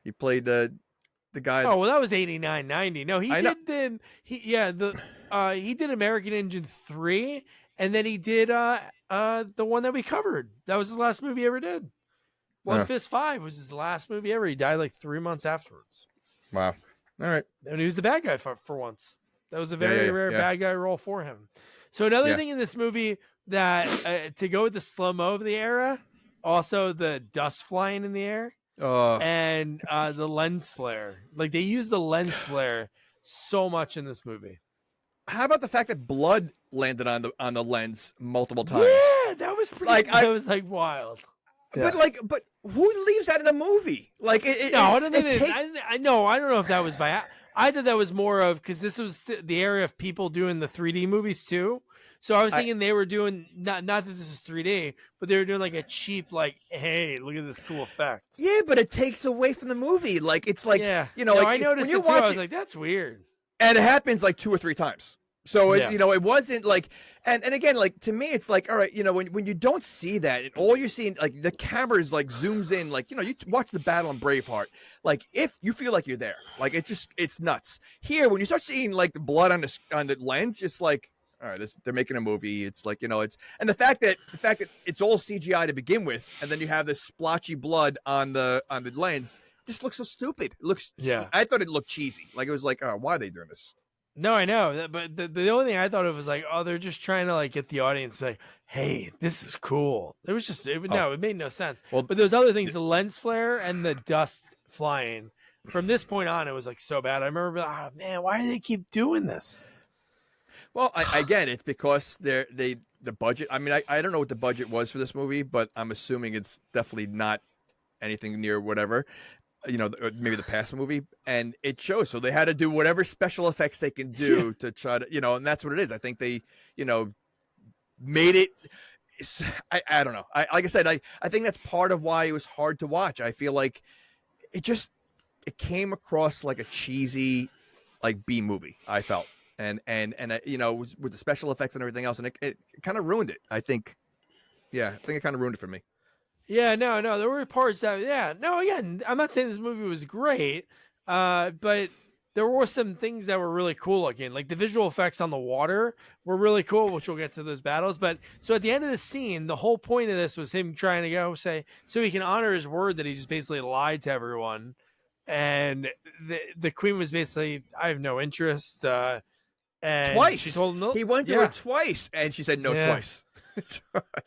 He played the guy. Oh well, that was 89, 90. No, he I know. did he did American Engine 3, and then he did the one that we covered. That was his last movie he ever did. One Fist 5 was his last movie ever. He died like 3 months afterwards. Wow. All right. And he was the bad guy for once. That was a very rare bad guy role for him. So another thing in this movie that to go with the slow-mo of the era, also the dust flying in the air. And the lens flare. Like they use the lens flare so much in this movie. How about the fact that blood landed on the lens multiple times? Yeah, that was pretty. That was like wild. But but who leaves that in a movie? Like I don't think I know. I don't know if that was by. I thought that was more of because this was the area of people doing the 3D movies too. So I was thinking they were doing not that this is 3D, but they were doing like a cheap like, hey, look at this cool effect. Yeah, but it takes away from the movie. Like it's like like I noticed it too. I was like, that's weird. And it happens like 2 or 3 times. So it wasn't like and again, like to me it's like, all right, when you don't see that and all you're seeing, like the camera's like zooms in, like you watch the battle in Braveheart, like if you feel like you're there, like it's nuts. Here when you start seeing like the blood on the lens, it's like, all right, they're making a movie. It's like, it's, and the fact that it's all CGI to begin with, and then you have this splotchy blood on the lens, just looks so stupid. It looks, I thought it looked cheesy. Like it was like, oh, why are they doing this? No, I know, but the only thing I thought of was like, oh, they're just trying to like get the audience to be like, hey, this is cool. It was just, it made no sense. Well, but those other things, the lens flare and the dust flying, from this point on, it was like so bad. I remember, oh man, why do they keep doing this? Well, again, it's because the budget. I mean, I don't know what the budget was for this movie, but I'm assuming it's definitely not anything near whatever, maybe the past movie, and it shows. So they had to do whatever special effects they can do to try to, and that's what it is. I think they, made it. I don't know. Like I said, I think that's part of why it was hard to watch. I feel like it came across like a cheesy, like B movie. I felt. And with the special effects and everything else, and it kind of ruined it. I think it kind of ruined it for me. Yeah, no, there were parts that, again, I'm not saying this movie was great, but there were some things that were really cool looking, like the visual effects on the water were really cool, which we'll get to those battles. But so at the end of the scene, the whole point of this was him trying to go say, so he can honor his word that he just basically lied to everyone, and the queen was basically, I have no interest. And twice. She told him no. He went to her twice, and she said no twice. It's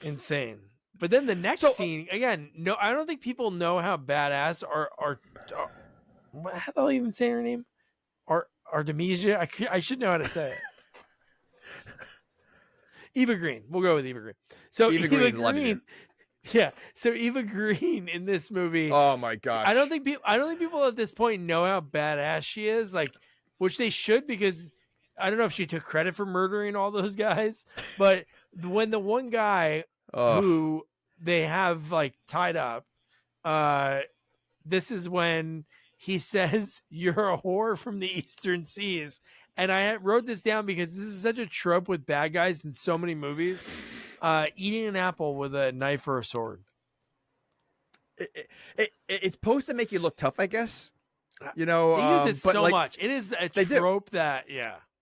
insane. But then the next scene, again, no, I don't think people know how badass or how do I even say her name? Artemisia? I should know how to say it. Eva Green. We'll go with Eva Green. So Eva Green. Yeah. So Eva Green in this movie. Oh my gosh. I don't think people at this point know how badass she is, like, which they should, because I don't know if she took credit for murdering all those guys, but when the one guy who they have like tied up, this is when he says, "You're a whore from the Eastern Seas." And I wrote this down because this is such a trope with bad guys in so many movies. Eating an apple with a knife or a sword. It's supposed to make you look tough, I guess. They use it so much. It is a trope that,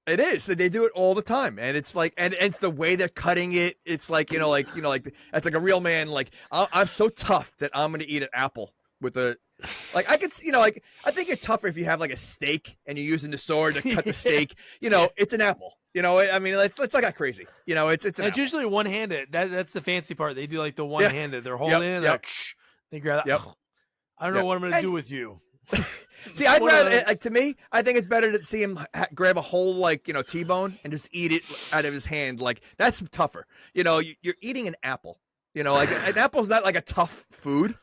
it is. They do it all the time, and it's like, and it's the way they're cutting it. It's like, it's like a real man. Like, I'm so tough that I'm going to eat an apple with a, like, I could, like, I think you're tougher if you have like a steak and you're using the sword to cut the steak. It's an apple. I mean, it's like that crazy. It's usually one-handed. That's the fancy part. They do like the one-handed. They're holding it. Like, they grab that. I don't know what I'm going to do with you. See, I'd rather, like, to me, I think it's better to see him grab a whole, like, T-bone and just eat it out of his hand. Like, that's tougher. You're eating an apple. Like, an apple's not like a tough food.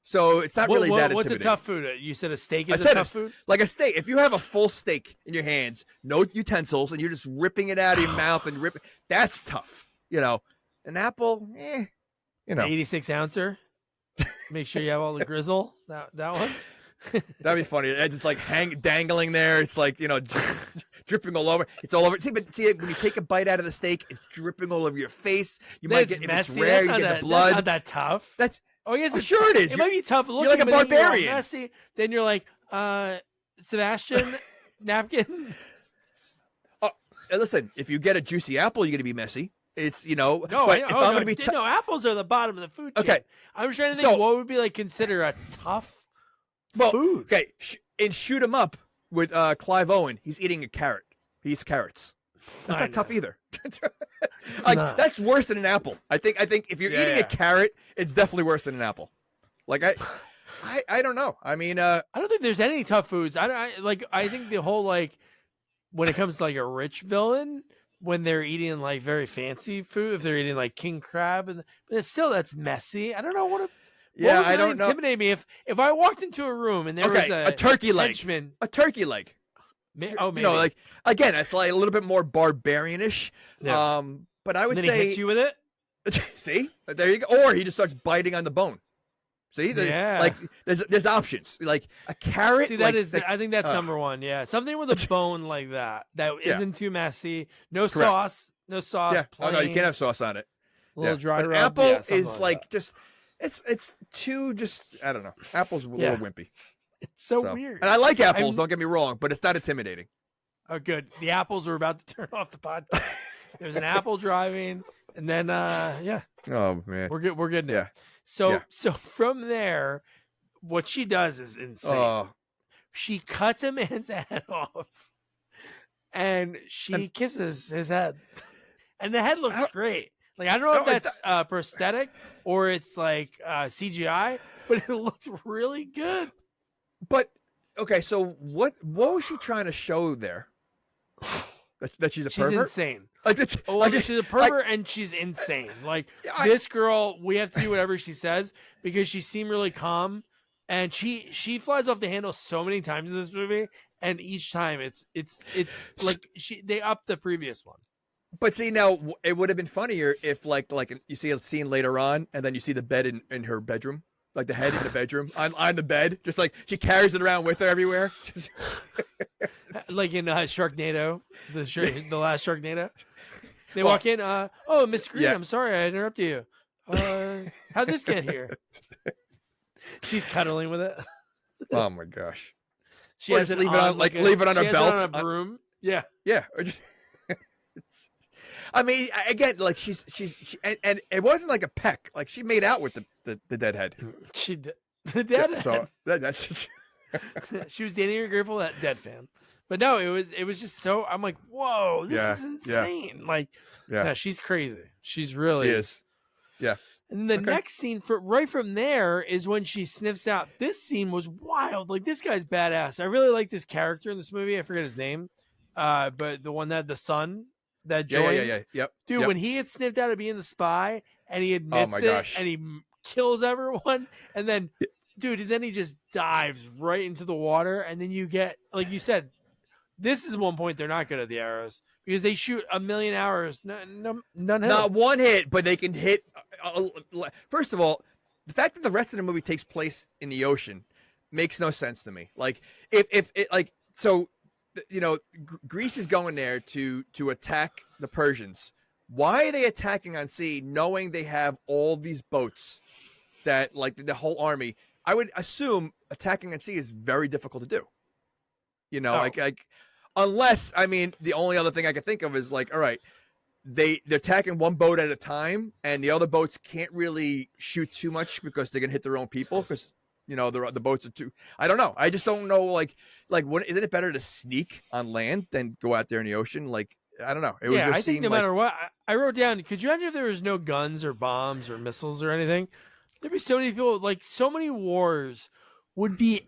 So it's not really that intimidating. What's a tough food? You said a steak is a tough food? Like a steak. If you have a full steak in your hands, no utensils, and you're just ripping it out of your mouth and ripping, that's tough. An apple, An 86 ouncer. Make sure you have all the grizzle. That one. That'd be funny. It's just like dangling there. It's like, dripping all over. It's all over. See, when you take a bite out of the steak, it's dripping all over your face. You might get, if it's rare, you get the blood. That's not that tough. Oh, yes, sure it is. It might be tough. You're like a barbarian. You're messy. Then you're like, Sebastian, napkin. Oh, listen, if you get a juicy apple, you're gonna be messy. It's No, apples are the bottom of the food chain. Okay, I'm trying to think what would be like consider a tough food. Okay, in Shoot 'Em Up with Clive Owen, he's eating a carrot. He eats carrots. That's not tough either. That's worse than an apple. I think if you're eating a carrot, it's definitely worse than an apple. Like I don't know. I mean, I don't think there's any tough foods. I think the whole when it comes to like a rich villain, when they're eating like very fancy food, if they're eating like king crab, but that's messy. I don't know what would I don't know. Intimidate me if I walked into a room and there was a turkey leg, henchman. a turkey leg. Maybe. Again, it's like a little bit more barbarianish. Yeah. But I would then say he hits you with it. See, there you go. Or he just starts biting on the bone. See, there's options. Like a carrot. See, I think that's number one. Yeah, something with a bone like that isn't too messy. No sauce. Yeah. Oh no, you can't have sauce on it. A little dry rub. An apple is like just it's too just I don't know. Apple's a little wimpy. It's so weird. And I like apples. Don't get me wrong, but it's not intimidating. Oh, good. The apples are about to turn off the podcast. There's an apple driving, and then Oh man, we're good. We're good now. Yeah. So from there, what she does is insane. She cuts a man's head off, and she kisses his head, and the head looks great. Like I don't know if that's prosthetic or it's like CGI, but it looks really good. But okay, so what was she trying to show there? That she's a pervert? She's insane. She's a pervert and she's insane. Like this girl, we have to do whatever she says because she seemed really calm, and she flies off the handle so many times in this movie, and each time it's like they upped the previous one. But see, now it would have been funnier if like you see a scene later on, and then you see the bed in her bedroom. Like the head in the bedroom on the bed, just like she carries it around with her everywhere. Like in Sharknado, the last Sharknado. They walk in, oh, Miss Green, I'm sorry I interrupted you. How'd this get here? She's cuddling with it. Oh my gosh. She has it leave it on her belt. On a broom. Yeah. Yeah. I mean, again, like she and it wasn't like a peck. Like she made out with the dead head. She did. The dead head. So that's. She was dating her Grateful Dead fan, but no, it was just so. I'm like, whoa, this is insane. Yeah. Like, no, she's crazy. She's really is. Yeah. And the next scene right from there is when she sniffs out. This scene was wild. Like this guy's badass. I really like this character in this movie. I forget his name, but the one that had the son. That joined. Yep. Dude, when he gets sniffed out of being the spy and he admits and he kills everyone, and then, then he just dives right into the water, and then you get, like you said, this is one point they're not good at the arrows because they shoot a million arrows, none hit. Not one hit, but they can hit. First of all, the fact that the rest of the movie takes place in the ocean makes no sense to me. Like if it like so. Greece is going there to attack the Persians. Why are they attacking on sea, knowing they have all these boats that, like, the whole army? I would assume attacking on sea is very difficult to do. Like unless, I mean, the only other thing I can think of is like, all right, they're attacking one boat at a time, and the other boats can't really shoot too much because they're gonna hit their own people because. The boats are too. I don't know. I just don't know. Like, isn't it better to sneak on land than go out there in the ocean? Like, I don't know. I think no matter what, I wrote down. Could you imagine if there was no guns or bombs or missiles or anything? There'd be so many people. Like, so many wars would be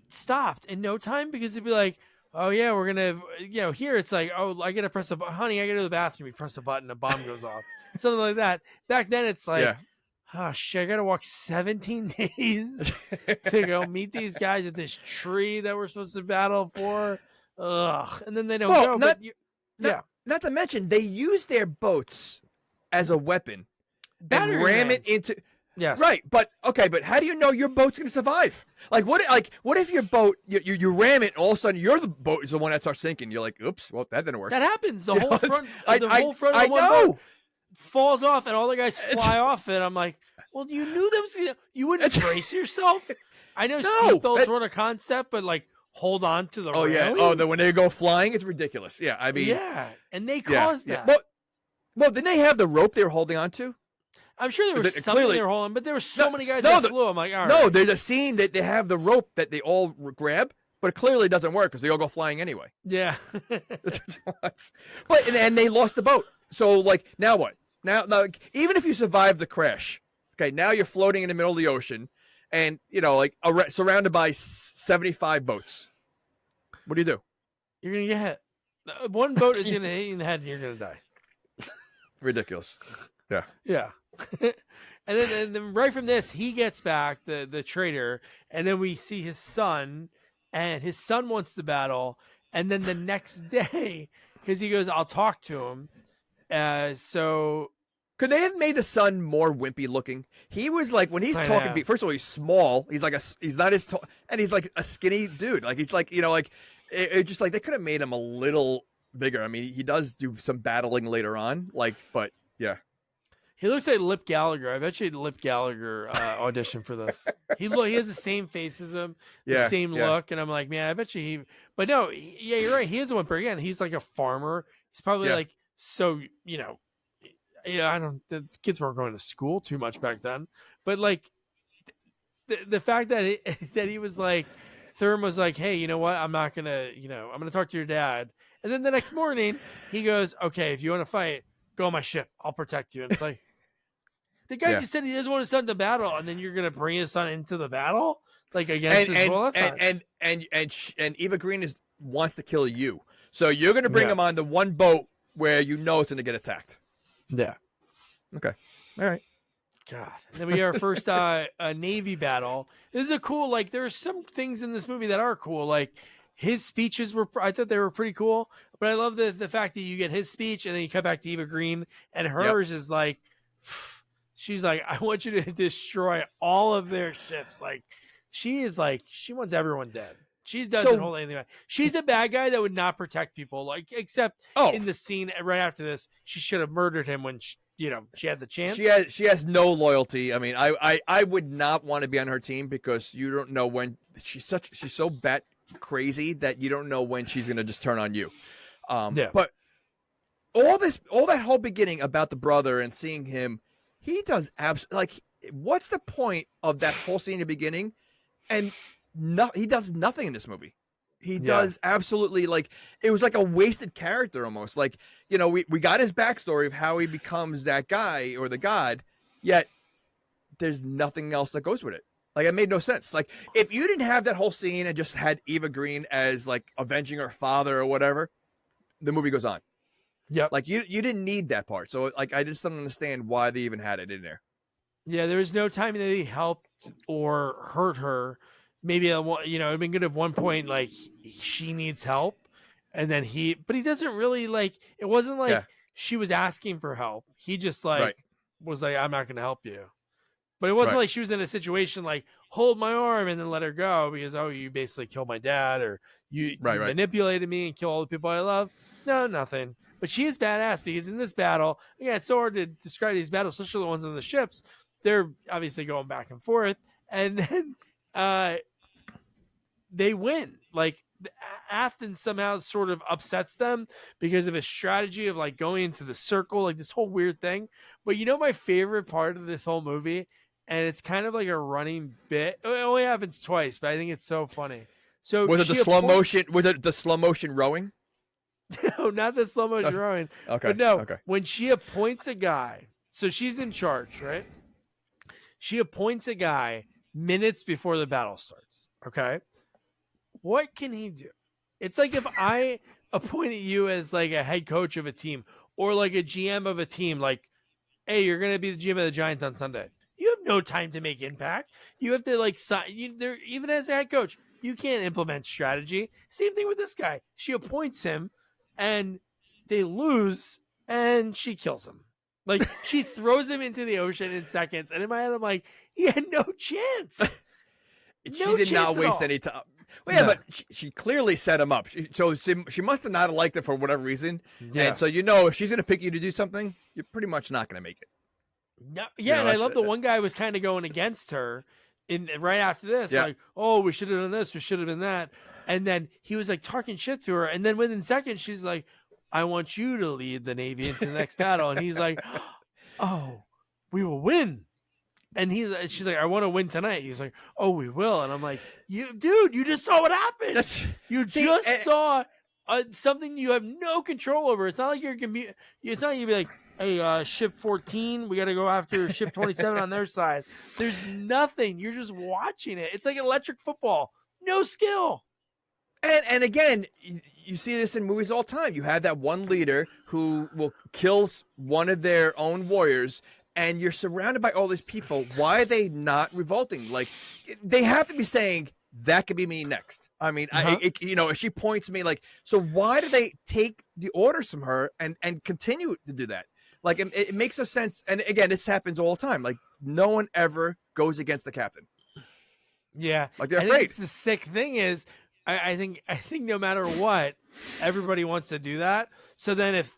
stopped in no time because it'd be like, oh yeah, we're gonna, here it's like, oh, I gotta press honey, I gotta go to the bathroom. You press a button, a bomb goes off, something like that. Back then, it's like. Yeah. Oh shit! I gotta walk 17 days to go meet these guys at this tree that we're supposed to battle for. Ugh! And then they don't go. Not to mention they use their boats as a weapon and ram it into. Yes. Right, but how do you know your boat's going to survive? Like what if your boat you ram it and all of a sudden the boat is the one that starts sinking? You're like, oops, well that didn't work. That happens. The You whole know, front, I of the one know. boat falls off, and all the guys fly off it. I'm like, well, you knew that was. You wouldn't brace yourself. I know seatbelts weren't a concept, but like hold on to the railing. Yeah. When they go flying, it's ridiculous. Yeah, I mean, yeah, and they caused that. Well, didn't they have the rope they were holding on to? I'm sure there was something they were holding, but there were so many guys that flew. I'm like, all right. No, there's a scene that they have the rope that they all grab, but it clearly doesn't work because they all go flying anyway. Yeah. But and they lost the boat. So like now what? Now even if you survive the crash, okay, now you're floating in the middle of the ocean, and like surrounded by 75 boats. What do you do? You're gonna get hit. One boat is gonna hit you in the head, and you're gonna die. Ridiculous. Yeah. Yeah. and then right from this, he gets back the traitor, and then we see his son, and his son wants to battle, and then the next day, because he goes, I'll talk to him. So could they have made the son more wimpy looking? He was like when he's talking. First of all, he's small. He's like he's not as tall, and he's like a skinny dude. Like he's like it just like they could have made him a little bigger. I mean, he does do some battling later on. But yeah. He looks like Lip Gallagher. I bet you Lip Gallagher auditioned for this. He has the same face as him, the same look, and I'm like, man, I bet you he. But no, you're right. He is a whimper again. He's like a farmer. He's probably like so I don't. The kids weren't going to school too much back then, but like the fact that he was like, Thurm was like, hey, you know what? I'm not gonna, I'm gonna talk to your dad, and then the next morning he goes, okay, if you want to fight, go on my ship. I'll protect you. And it's like. The guy just said he doesn't want his son to battle, and then you're gonna bring his son into the battle, like against his will. And Eva Green wants to kill you, so you're gonna bring him on the one boat where it's gonna get attacked. Yeah. Okay. All right. God. And then we get our first Navy battle. This is a cool. Like there are some things in this movie that are cool. Like his speeches I thought they were pretty cool, but I love the fact that you get his speech and then you come back to Eva Green, and hers is like. She's like, I want you to destroy all of their ships. Like, she wants everyone dead. She doesn't hold anything back. She's a bad guy that would not protect people. Like, except in the scene right after this, she should have murdered him when she had the chance. She has no loyalty. I mean, I would not want to be on her team because you don't know when she's so bat crazy that you don't know when she's gonna just turn on you. But all that whole beginning about the brother and seeing him. He does what's the point of that whole scene in the beginning? And he does nothing in this movie. He does absolutely it was like a wasted character almost. Like, we got his backstory of how he becomes that guy or the god, yet there's nothing else that goes with it. Like, it made no sense. Like, if you didn't have that whole scene and just had Eva Green as like avenging her father or whatever, the movie goes on. Yeah, like you didn't need that part, so like I just don't understand why they even had it in there. Yeah, there was no time that he helped or hurt her. Maybe it'd been good at one point, like she needs help, and then but he doesn't really like. It wasn't like she was asking for help. He just was like, I'm not going to help you. But it wasn't like she was in a situation like hold my arm and then let her go because you basically killed my dad or you manipulated me and killed all the people I love. No, nothing. But she is badass because in this battle, again, it's so hard to describe these battles, especially the ones on the ships. They're obviously going back and forth, and then they win. Like Athens somehow sort of upsets them because of his strategy of like going into the circle, like this whole weird thing. But my favorite part of this whole movie, and it's kind of like a running bit. It only happens twice, but I think it's so funny. So was it the slow motion? Was it the slow motion rowing? No, not the slow motion rowing. Okay. But no, when she appoints a guy, so she's in charge, right? She appoints a guy minutes before the battle starts. Okay. What can he do? It's like if I appointed you as like a head coach of a team or like a GM of a team, like, hey, you're going to be the GM of the Giants on Sunday. You have no time to make impact. You have to like even as a head coach, you can't implement strategy. Same thing with this guy. She appoints him and they lose and she kills him. Like she throws him into the ocean in seconds, and in my head I'm like, he had no chance. She did not waste any time. Well, yeah, but she clearly set him up. She must have not liked it for whatever reason. Yeah. And so if she's gonna pick you to do something, you're pretty much not gonna make it. No, yeah, and I love the one guy was kind of going against her right after this, like, oh, we should have done this, we should have done that, and then he was like talking shit to her, and then within seconds she's like, I want you to lead the Navy into the next battle, and he's like, oh, we will win. And she's like, I want to win tonight. He's like, oh, we will. And I'm like, you just saw what happened. You saw something you have no control over. It's not like you're gonna be. It's not like you'd be like, hey, ship 14, we got to go after ship 27 on their side. There's nothing. You're just watching it. It's like electric football. No skill. And again, you see this in movies all the time. You have that one leader who will kill one of their own warriors. And you're surrounded by all these people. Why are they not revolting? Like, they have to be saying, that could be me next. I mean, if she points me, like, so why do they take the orders from her and continue to do that? Like, it makes no sense. And again, this happens all the time. Like, no one ever goes against the captain. Yeah. Like, they're afraid. The sick thing is, I think no matter what, everybody wants to do that. So then if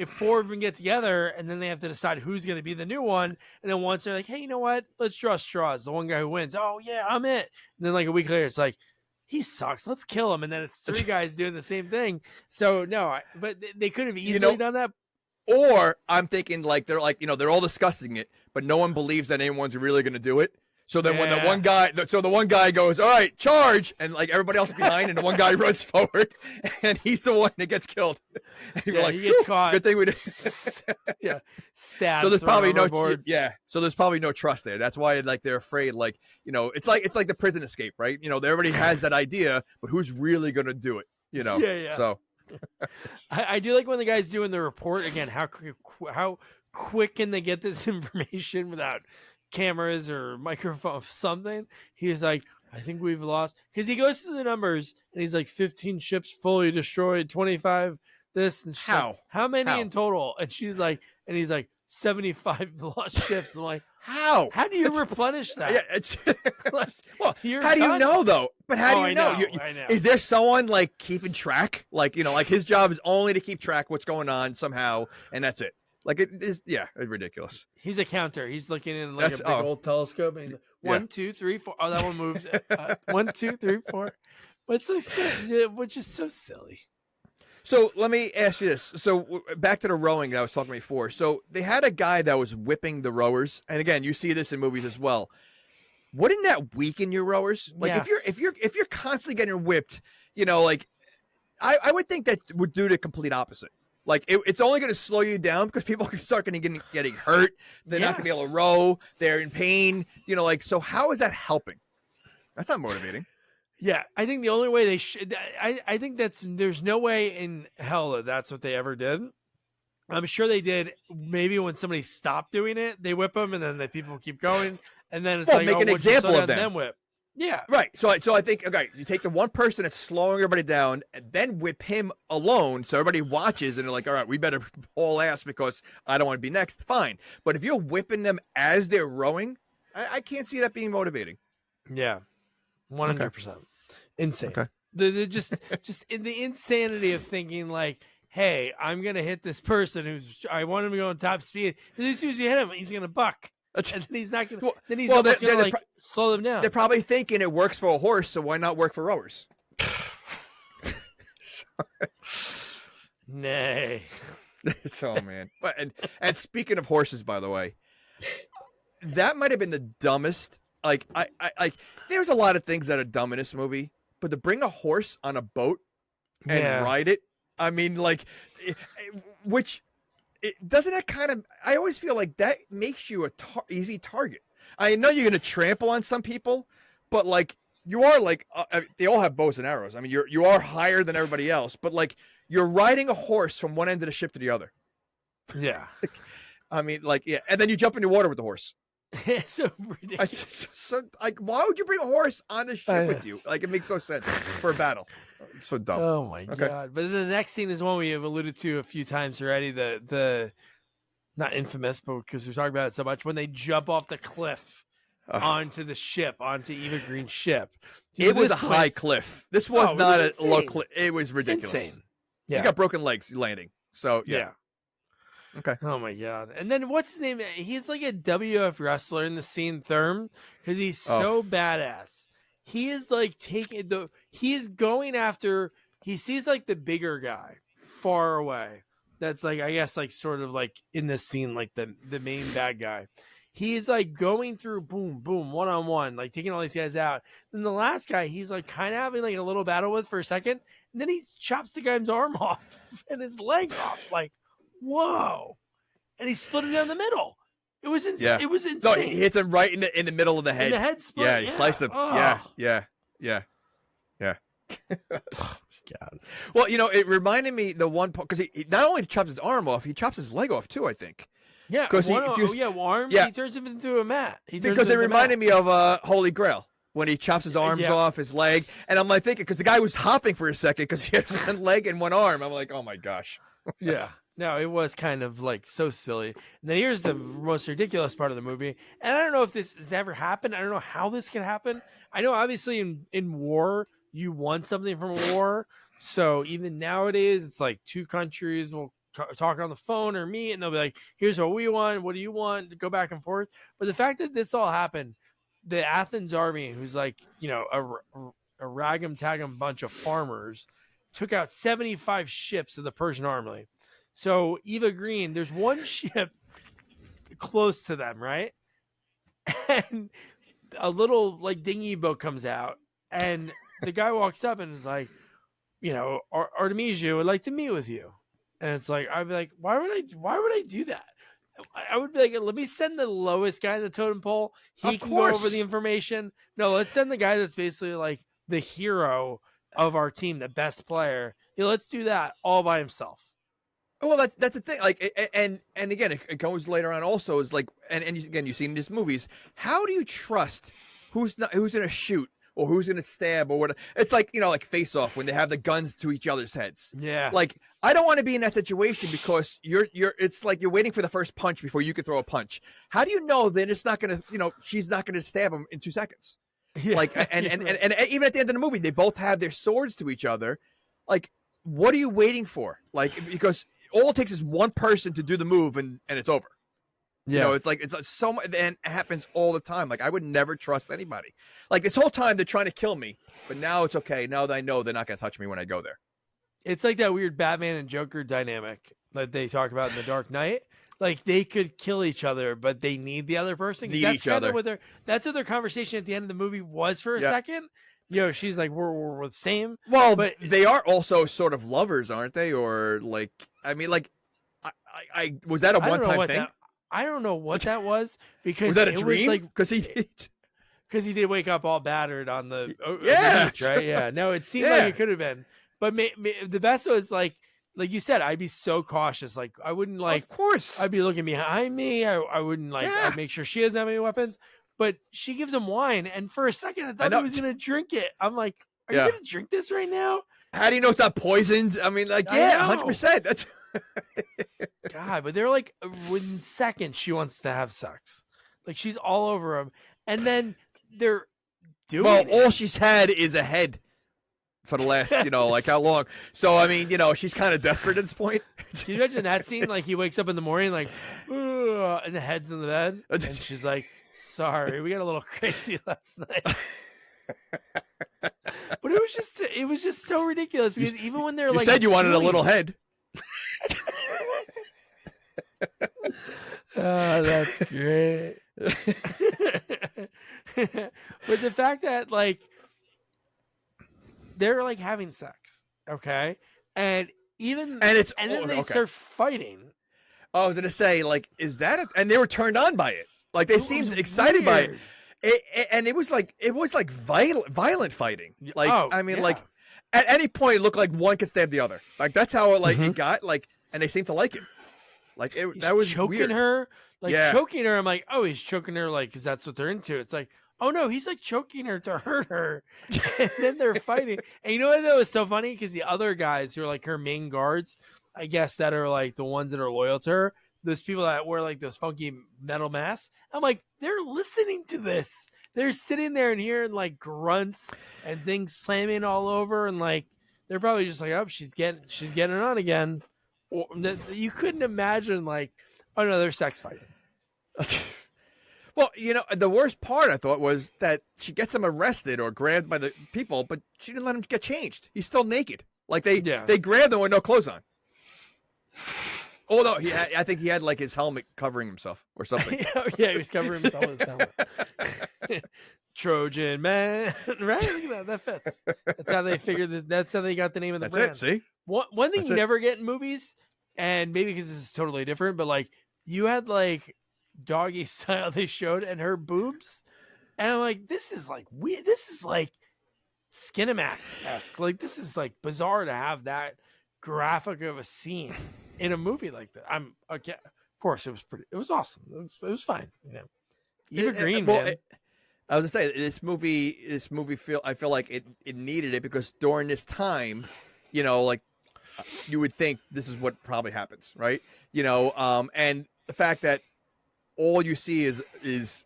four of them get together and then they have to decide who's going to be the new one, and then once they're like, hey, you know what? Let's draw straws. The one guy who wins, oh yeah, I'm it. And then like a week later, it's like, he sucks. Let's kill him. And then it's three guys doing the same thing. So no, but they could have easily done that. Or I'm thinking like they're all discussing it, but no one believes that anyone's really going to do it. So then when the one guy goes, all right, charge, and like everybody else behind, and the one guy runs forward, and he's the one that gets killed. And you're like, he gets caught. Good thing we did. Stabbed. So there's probably So there's probably no trust there. That's why like they're afraid. Like it's like the prison escape, right? Everybody has that idea, but who's really gonna do it? Yeah. So I do like when the guy's doing the report again. How quick can they get this information without cameras or microphone, something? He's like, I think we've lost, because he goes through the numbers and he's like 15 ships fully destroyed, 25 this, and how many in total? And she's like, and he's like 75 lost ships. I'm like, how do you replenish that? Yeah, well, how do you know though? But how do you know? I know. Is there someone like keeping track? Like like his job is only to keep track what's going on somehow, and that's it. Like it is, it's ridiculous. He's a counter. He's looking in like a big old telescope, and he's like, 1, 2, 3, 4. Oh, that one moves. 1, 2, 3, 4. Which is so silly. So let me ask you this. So back to the rowing that I was talking before. So they had a guy that was whipping the rowers, and again, you see this in movies as well. Wouldn't that weaken your rowers? Like if you're constantly getting whipped, like I would think that would do the complete opposite. Like it's only going to slow you down because people can start getting hurt. They're not going to be able to row. They're in pain. So how is that helping? That's not motivating. Yeah, I think the only way they should. I think there's no way in hell that that's what they ever did. I'm sure they did. Maybe when somebody stopped doing it, they whip them, and then the people keep going, and then it's make an example of them. Then whip. Yeah. Right. So I think, okay, you take the one person that's slowing everybody down and then whip him alone so everybody watches and they're like, all right, we better haul ass because I don't want to be next. Fine. But if you're whipping them as they're rowing, I can't see that being motivating. Yeah. 100%. Okay. Insane. Okay. The just in the insanity of thinking like, hey, I'm going to hit this person I want him to go on top speed. As soon as you hit him, he's going to buck. And then he's not going to. Then he's going to slow them down. They're probably thinking it works for a horse, so why not work for rowers? Nay. Oh man. And speaking of horses, by the way, that might have been the dumbest. Like I there's a lot of things that are dumb in this movie, but to bring a horse on a boat and ride it, I mean, like, doesn't that kind of, I always feel like that makes you a easy target. I know you're going to trample on some people, but like you are like, they all have bows and arrows. I mean, you are higher than everybody else, but like you're riding a horse from one end of the ship to the other. Yeah. I mean, like, yeah. And then you jump in the water with the horse. It's so ridiculous. Like, why would you bring a horse on the ship with you? Like, it makes no sense for a battle. It's so dumb. Oh my god! But the next scene is one we have alluded to a few times already. The not infamous, but because we're talking about it so much, when they jump off the cliff onto the ship, onto Eva Green's ship. It was a high cliff. This was not a low cliff. It was ridiculous. Insane. Yeah. You got broken legs landing. So, yeah. Okay. Oh, my God. And then what's his name? He's like a WF wrestler in the scene, Therm, because he's so badass. He is like he is going after, he sees like the bigger guy far away. That's like, I guess, like sort of like in this scene, like the main bad guy. He's like going through boom, boom, one-on-one, like taking all these guys out. Then the last guy, he's like kind of having like a little battle with for a second. And then he chops the guy's arm off and his leg off. Like, whoa. And he split him down the middle. It was insane. It was insane. No, he hits him right in the middle of the head. And the head split. Yeah, he sliced him. Oh. Yeah. God. Well, it reminded me the one part, because he not only chops his arm off, he chops his leg off too, I think. Yeah, arm. Yeah. He turns him into a mat. Because they reminded me of Holy Grail when he chops his arms off, his leg, and I'm like thinking, because the guy was hopping for a second because he had one leg and one arm. I'm like, oh my gosh. Yeah. No, it was kind of like so silly. And then here's the most ridiculous part of the movie. And I don't know if this has ever happened. I don't know how this can happen. I know obviously in war, you want something from a war. So even nowadays, it's like two countries will talk on the phone or meet, and they'll be like, here's what we want. What do you want? To go back and forth. But the fact that this all happened, the Athens army, who's like, a rag'em tagg'em bunch of farmers, took out 75 ships of the Persian army. So Eva Green, there's one ship close to them, right? And a little like dinghy boat comes out, and the guy walks up and is like, Artemisia would like to meet with you. And it's like, I'd be like, why would I do that? I would be like, let me send the lowest guy in the totem pole. He can go over the information. No, let's send the guy that's basically like the hero of our team, the best player. Let's do that all by himself. Well, that's the thing. Like, and again, it goes later on. Also, is like, and again, you've seen these movies. How do you trust who's going to shoot or who's going to stab or what? It's like like Face Off when they have the guns to each other's heads. Yeah. Like, I don't want to be in that situation because you're. It's like you're waiting for the first punch before you can throw a punch. How do you know that it's not going to? She's not going to stab him in 2 seconds. Yeah. Like, and even at the end of the movie, they both have their swords to each other. Like, what are you waiting for? Like, because all it takes is one person to do the move and it's over. Yeah. It's like so much, and it happens all the time. Like, I would never trust anybody. Like, this whole time they're trying to kill me, but now it's okay. Now that I know they're not going to touch me when I go there. It's like that weird Batman and Joker dynamic that they talk about in The Dark Knight. Like, they could kill each other, but they need the other person. Need each other. That's what their conversation at the end of the movie was for a second. She's like, we're the same. Well, but they are also sort of lovers, aren't they? Or like, I mean, like, I was that a one-time thing? I don't know what that was, because was that a dream? Because he did wake up all battered on the beach, right? Yeah. No, it seemed like it could have been, but the best was like you said, I'd be so cautious. Like, I wouldn't like. Of course, I'd be looking behind me. I wouldn't like. I'd make sure she doesn't have any weapons. But she gives him wine, and for a second, I thought he was going to drink it. I'm like, are you going to drink this right now? How do you know it's not poisoned? I mean, like, 100%. That's God, but they're like, within seconds, she wants to have sex. Like, she's all over him. And then they're doing all she's had is a head for the last, like how long? So, I mean, she's kind of desperate at this point. Can you imagine that scene? Like, he wakes up in the morning, like, and the head's in the bed. And she's like, sorry, we got a little crazy last night. But it was just so ridiculous, because even when they're you said you wanted a little head. Oh, that's great. But the fact that like they're like having sex, okay, and then they start fighting. Oh, I was gonna say, like, is that and they were turned on by it. Like, they seemed excited by it. And it was like violent fighting. Like, like at any point it looked like one could stab the other. Like, that's how it got like, and they seemed to like it. Like, that was choking weird. her, like choking her. I'm like, oh, he's choking her, like, because that's what they're into. It's like, oh no, he's like choking her to hurt her, and then they're fighting. And you know what? That was so funny, because the other guys who are like her main guards, I guess, that are like the ones that are loyal to her, those people that wear like those funky metal masks. I'm like, they're listening to this. They're sitting there and hearing like grunts and things slamming all over, and like they're probably just like, oh, she's getting it on again. Or, you couldn't imagine like, oh no, they're sex fighting. Well, the worst part I thought was that she gets him arrested or grabbed by the people, but she didn't let him get changed. He's still naked. Like they grabbed him with no clothes on. Oh no, I think he had like his helmet covering himself or something. Yeah, he was covering himself with his helmet. Trojan man, right? Look at that fits. That's how they figured that. That's how they got the name of the brand. That's it. See, one thing you never get in movies, and maybe because this is totally different, but like you had like doggy style they showed and her boobs, and I'm like, this is like weird. This is like Skinamax-esque. Like this is like bizarre to have that graphic of a scene in a movie like that. I'm okay. Of course, it was awesome. It was fine. Eva Green, man. I was gonna say this movie I feel like it needed it because during this time, like you would think this is what probably happens, right? And the fact that all you see is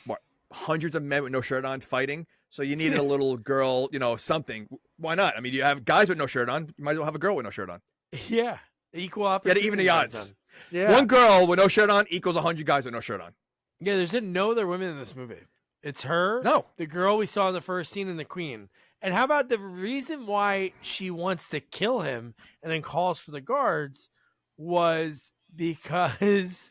what, hundreds of men with no shirt on fighting. So you needed a little girl, something. Why not? I mean, you have guys with no shirt on. You might as well have a girl with no shirt on. Yeah, equal opportunity. Yeah, even the odds. Yeah, one girl with no shirt on equals 100 guys with no shirt on. Yeah, there's no other women in this movie. It's her, the girl we saw in the first scene, and the queen. And how about the reason why she wants to kill him and then calls for the guards was because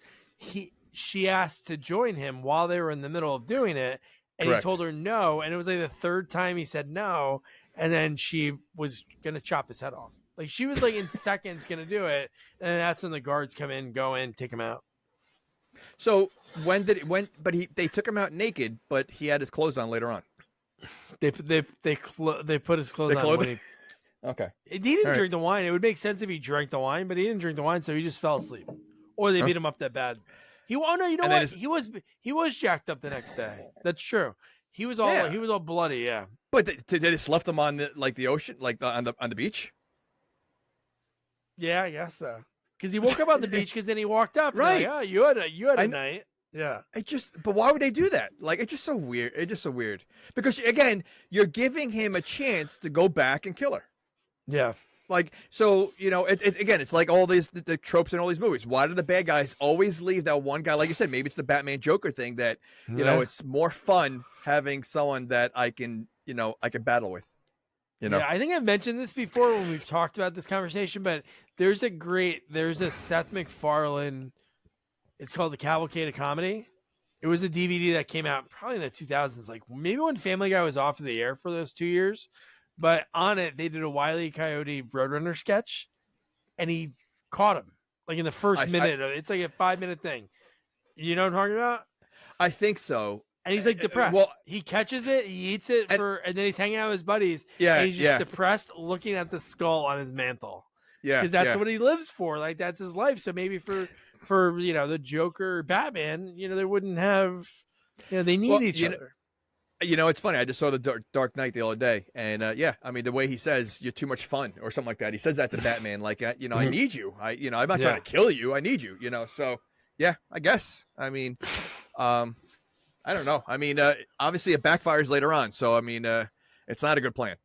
she asked to join him while they were in the middle of doing it, and Correct. He told her no, and it was like the third time he said no, and then she was gonna chop his head off. Like she was like in seconds gonna do it, and that's when the guards come in, go in, take him out. So they took him out naked, but he had his clothes on later on. They put his clothes on when he, okay. He didn't drink the wine. It would make sense if he drank the wine, but he didn't drink the wine, so he just fell asleep. Or they beat him up that bad. You know what? He was jacked up the next day. That's true. He was all bloody, yeah. But they just left him on the ocean, on the beach? Yeah, I guess so. Because he woke up on the beach because then he walked up. Right. Like, oh, you had a night. Yeah. But why would they do that? Like, it's just so weird. Because again, you're giving him a chance to go back and kill her. Yeah. Like, so, it's like all these, the tropes in all these movies. Why do the bad guys always leave that one guy? Like you said, maybe it's the Batman Joker thing that, it's more fun having someone that I can battle with. Yeah, I think I've mentioned this before when we've talked about this conversation, but there's a Seth MacFarlane. It's called The Cavalcade of Comedy. It was a DVD that came out probably in the 2000s, like maybe when Family Guy was off of the air for those 2 years. But on it, they did a Wile E. Coyote Roadrunner sketch, and he caught him like in the first minute. It's like a 5-minute thing. You know what I'm talking about? I think so. And he's like depressed. Well, he catches it, he eats it and then he's hanging out with his buddies. Yeah, and he's just depressed, looking at the skull on his mantle. Yeah, because that's what he lives for. Like that's his life. So maybe for the Joker, or Batman, they wouldn't have. They need each other. It's funny. I just saw the Dark Knight the other day, and I mean the way he says "you're too much fun" or something like that. He says that to Batman, like I need you. I'm not trying to kill you. I need you. So yeah, I guess. I mean, I don't know. I mean, obviously it backfires later on. So I mean, it's not a good plan.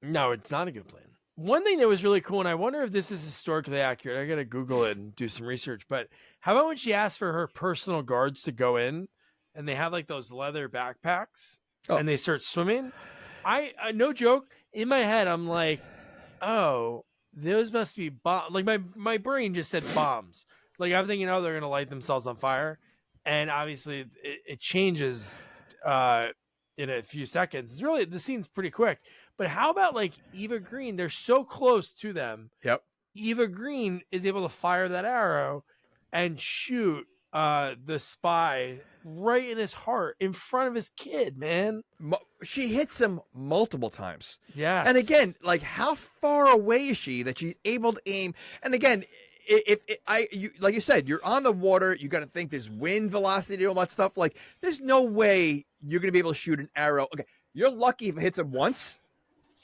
No, it's not a good plan. One thing that was really cool, and I wonder if this is historically accurate. I got to Google it and do some research. But how about when she asked for her personal guards to go in, and they have like those leather backpacks, and they start swimming? I no joke. In my head, I'm like, oh, those must be bombs. Like my brain just said bombs. Like I'm thinking, oh, they're gonna light themselves on fire, and obviously it changes in a few seconds. It's really the scene's pretty quick. But how about like Eva Green? They're so close to them. Yep. Eva Green is able to fire that arrow and shoot the spy right in his heart in front of his kid, man. She hits him multiple times. Yeah. And again, like how far away is she that she's able to aim? And again, like you said, you're on the water. You got to think there's wind velocity, all that stuff. Like there's no way you're going to be able to shoot an arrow. Okay. You're lucky if it hits him once.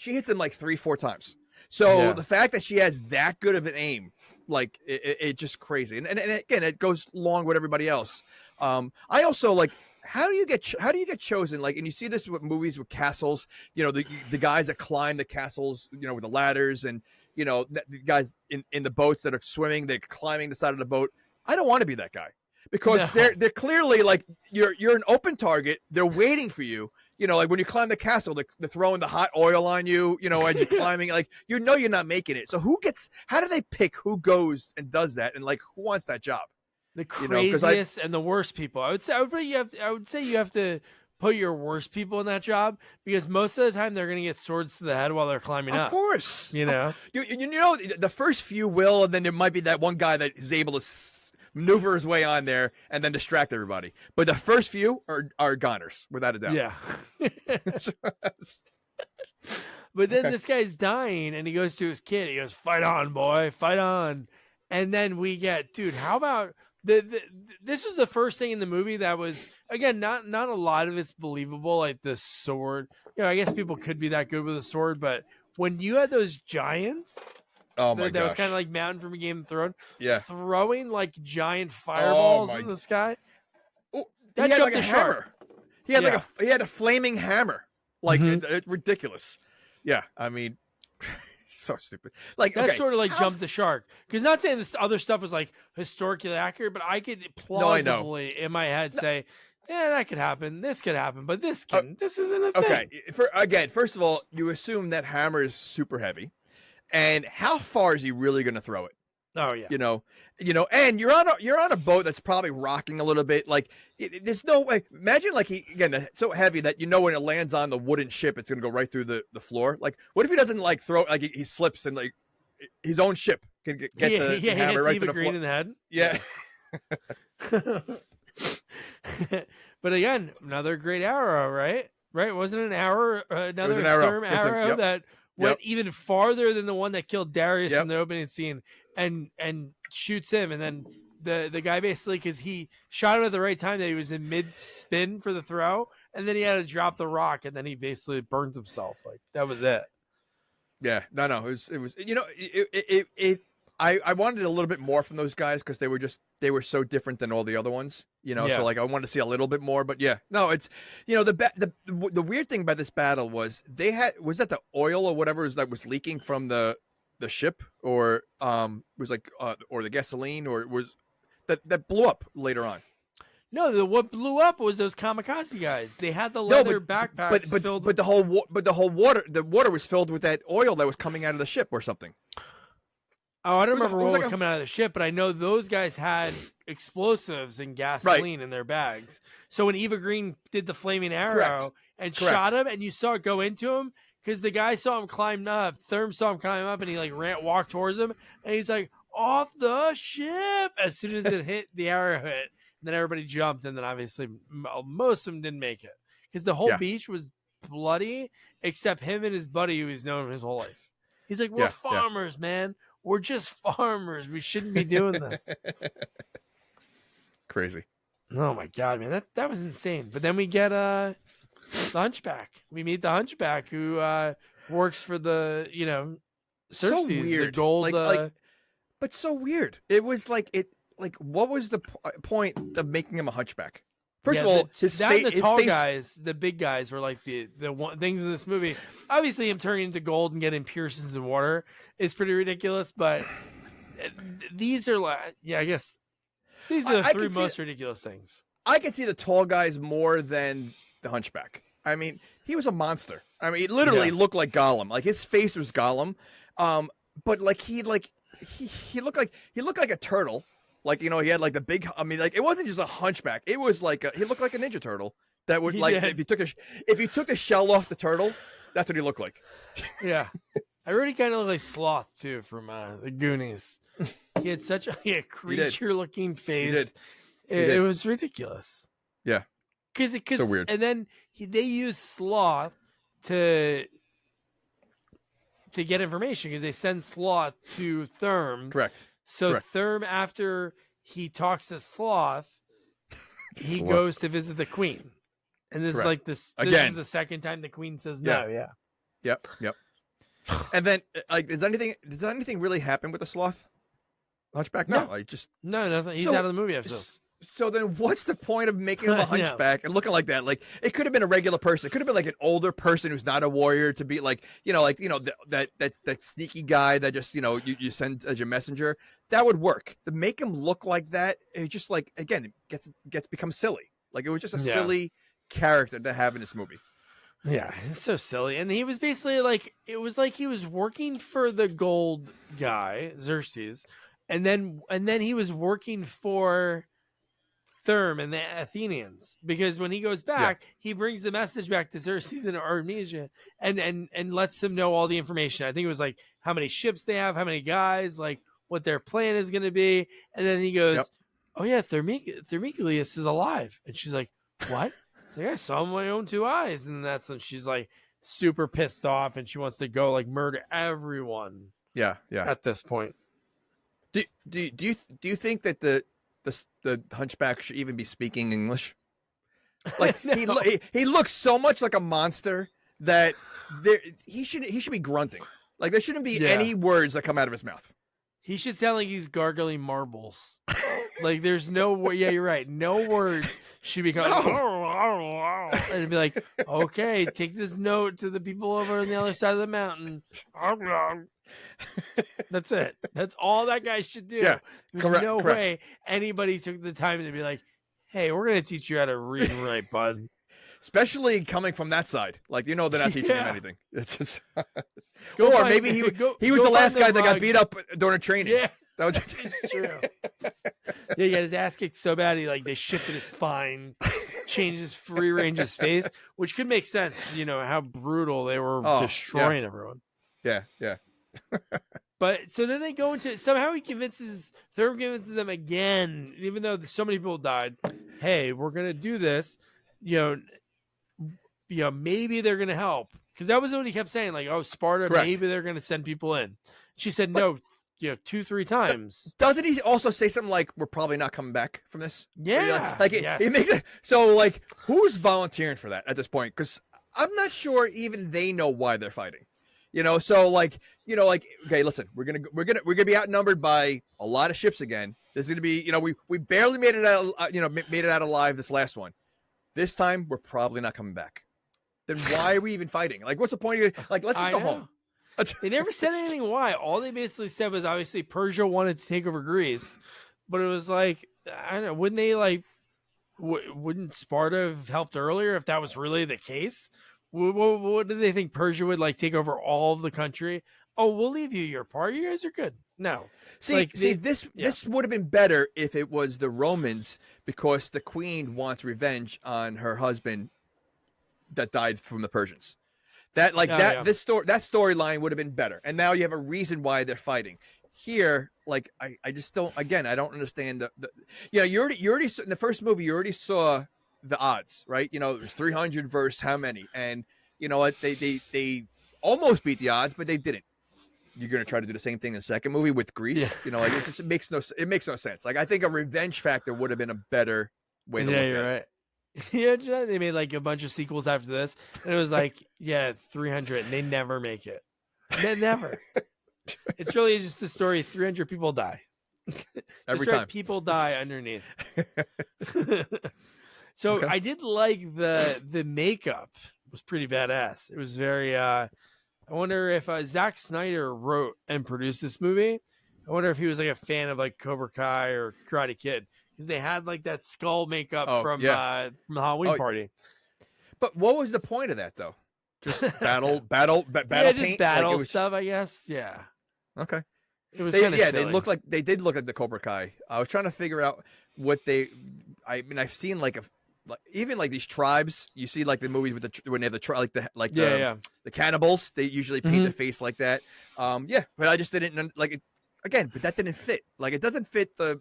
She hits him like 3-4 times. So the fact that she has that good of an aim like it just crazy. And again, it goes along with everybody else. I also like, how do you get chosen? Like, and you see this with movies with castles, you know, the guys that climb the castles, you know, with the ladders, and you know, the guys in the boats that are swimming, they're climbing the side of the boat. I don't want to be that guy, because they're clearly like, you're an open target. They're waiting for you. You know, like when you climb the castle, they're throwing the hot oil on you, you know, as you're climbing, like, you know, you're not making it. So how do they pick who goes and does that? And like, who wants that job? The craziest and the worst people. I would say you have to put your worst people in that job, because most of the time they're going to get swords to the head while they're climbing up. Of course. You know? You know, the first few will, and then there might be that one guy that is able to maneuver his way on there and then distract everybody. But the first few are goners, without a doubt. Yeah. But then this guy's dying, and he goes to his kid. He goes, "Fight on, boy, fight on." And then we get, dude, how about this was the first thing in the movie that was, again, not a lot of it's believable, like the sword. You know, I guess people could be that good with a sword, but when you had those giants, oh my that was kind of like Mountain from a Game of Thrones, yeah, throwing like giant fireballs in the sky. Oh, that jumped the hammer. He had he had a flaming hammer, like it's ridiculous. Yeah, I mean, so stupid. Like, that okay, sort of like jumped the shark. Because not saying this other stuff was like historically accurate, but I could plausibly in my head say, yeah, that could happen. This could happen, but this isn't a thing. Okay, first of all, you assume that hammer is super heavy, and how far is he really going to throw it? Oh yeah, you know, and you're on a boat that's probably rocking a little bit. Like, there's no way. Imagine, like, so heavy that, you know, when it lands on the wooden ship, it's gonna go right through the floor. Like, what if he doesn't like throw, like he slips and like his own ship can get the hammer right Eva to the Green floor in the head. Yeah. But again, another great arrow, right? Right? Wasn't it an arrow? Another therm arrow that went even farther than the one that killed Darius in the opening scene, and shoots him, and then the guy basically, because he shot him at the right time, that he was in mid spin for the throw, and then he had to drop the rock, and then he basically burns himself. Like, that was it. Yeah, no, it was you know, I wanted a little bit more from those guys, because they were so different than all the other ones, you know. So like, I wanted to see a little bit more, but yeah, no, it's, you know, the weird thing about this battle was was that the oil or whatever that was leaking from the ship, or was like or the gasoline, or was that blew up later on. No, what blew up was those kamikaze guys. They had the leather backpacks filled. But the whole water was filled with that oil that was coming out of the ship or something. Oh, I don't remember what was coming out of the ship, but I know those guys had explosives and gasoline in their bags. So when Eva Green did the flaming arrow and shot him, and you saw it go into him, because the guy saw him climb up, Therm saw him climb up, and he like walked towards him, and he's like, "Off the ship!" As soon as it hit, the arrow hit. Then everybody jumped, and then obviously most of them didn't make it, because the whole beach was bloody, except him and his buddy, who he's known his whole life. He's like, "We're farmers, man. We're just farmers. We shouldn't be doing this." Crazy. Oh my god, man, that was insane. But then we get the Hunchback. We meet the Hunchback, who works for the, you know, Cersei's, so weird. The gold. But so weird. It was like what was the point of making him a hunchback? First of all, the big guys were like the things in this movie. Obviously, him turning into gold and getting piercings in water is pretty ridiculous. But these are like, I guess these are the three most ridiculous things. I could see the tall guys more than the Hunchback. I mean, he was a monster. I mean, he literally looked like Gollum. Like, his face was Gollum. But like he looked like a turtle. Like, you know, he had like the big, I mean, like, it wasn't just a hunchback. It was like he looked like a Ninja Turtle that would, like, if you took the shell off the turtle, that's what he looked like. Yeah. I really kind of look like Sloth too, from the Goonies. He had such a creature looking face. It was ridiculous. Yeah. Cause so weird. And then they used Sloth to get information, because they send Sloth to Therm. Correct. So Therm, after he talks to Sloth, he goes to visit the Queen. And this is like this is the second time the Queen says no. Yeah. Yep. And then, like, does anything really happen with the Sloth? Hunchback? No, no, nothing. He's So- out of the movie after this. So then what's the point of making him a I know. hunchback and looking like that? Like, it could have been a regular person. It could have been like an older person who's not a warrior to be like, that sneaky guy that just, you send as your messenger. That would work. To make him look like that, it just like, again, it becomes silly. Like, it was just a silly character to have in this movie. Yeah, it's so silly. And he was basically like, it was like he was working for the gold guy, Xerxes, and then he was working for Therm and the Athenians, because when he goes back, he brings the message back to Xerxes in Artemisia and lets him know all the information. I think it was like how many ships they have, how many guys, like what their plan is going to be. And then he goes, "Oh yeah, Thermiclius is alive." And she's like, "What?" He's like, "I saw him with my own two eyes." And that's when she's like super pissed off and she wants to go like murder everyone. Yeah. At this point, Do you think that the hunchback should even be speaking English? Like, No. he looks so much like a monster that he should be grunting. Like, there shouldn't be any words that come out of his mouth. he should sound like he's gargling marbles. Like, there's no yeah, you're right. No words should be coming. And it'd be like, okay, take this note to the people over on the other side of the mountain. That's it. That's all that guy should do. Yeah, There's no correct. way anybody took the time to be like, hey, we're going to teach you how to read and write, bud. Especially coming from that side. Like, they're not teaching him anything. It's just... Go or find- maybe he go was the find last the guy that got rug. beat up during a training. Yeah. That was It's true. Yeah, he got his ass kicked so bad they shifted his spine, changed his rearranged his face, which could make sense, how brutal they were destroying everyone. Yeah. But so then they go into somehow Thurm convinces them again, even though so many people died. Hey, we're gonna do this. Maybe they're gonna help, because that was what he kept saying. Like, oh, Sparta, Correct. maybe they're gonna send people in. She said no, 2-3 times. Doesn't he also say something like, we're probably not coming back from this? Yeah, yes. He makes it, so, like, who's volunteering for that at this point? Because I'm not sure even they know why they're fighting. So okay, listen, we're gonna be outnumbered by a lot of ships again. This is gonna be, we barely made it out, made it out alive this last one. This time we're probably not coming back. Then why are we even fighting? Like, what's the point of it? Like, let's just go home. They never said anything why. All they basically said was obviously Persia wanted to take over Greece, but it was like, I don't know, wouldn't they like, wouldn't Sparta have helped earlier if that was really the case? What did they think? Persia would like take over all of the country? Oh, we'll leave you your part. You guys are good. No. This would have been better if it was the Romans, because the queen wants revenge on her husband that died from the Persians. That storyline would have been better. And now you have a reason why they're fighting. Here, like, I just don't. Again, I don't understand you already in the first movie you already saw the odds, right? There's 300 versus how many, and you know what? They almost beat the odds, but they didn't. You're gonna try to do the same thing in the second movie with Greece. Yeah. Like, it makes no sense. Like, I think a revenge factor would have been a better way to look at it. Right. Yeah, they made like a bunch of sequels after this, and it was like, 300, and they never make it. They never. It's really just the story. 300 people die. Every Just right, time. people die underneath. So Okay. I did like the makeup was pretty badass. It was very. I wonder if Zack Snyder wrote and produced this movie. I wonder if he was like a fan of like Cobra Kai or Karate Kid, because they had like that skull makeup from the Halloween party. But what was the point of that, though? Just battle Yeah, just paint? battle Like, it was... stuff, I guess. Yeah. Okay. It was kind of they look like the Cobra Kai. I was trying to figure out what I've seen even like these tribes. You see like the movies with when they have the cannibals. They usually paint their face like that. But I just didn't like it again. But that didn't fit. Like, it doesn't fit the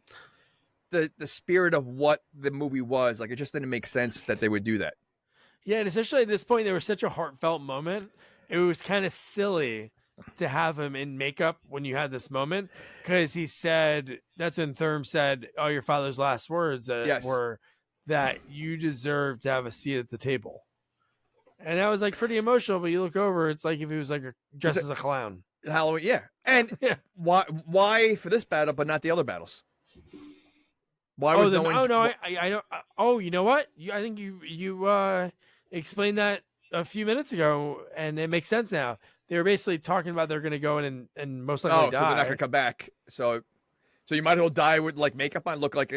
spirit of what the movie was. Like, it just didn't make sense that they would do that. Yeah, and especially at this point, there was such a heartfelt moment. It was kind of silly to have him in makeup when you had this moment, because he said, that's when Therm said, "Oh, your father's last words were that you deserve to have a seat at the table." And that was like pretty emotional. But you look over, it's like if he was like dressed as a clown. Halloween, yeah. And Yeah. why for this battle, but not the other battles? Why was no one? Oh no, I don't. Oh, you know what? I think you explained that a few minutes ago, and it makes sense now. They were basically talking about they're going to go in and most likely so die. they're not going to come back. So you might as well die with like makeup on, look like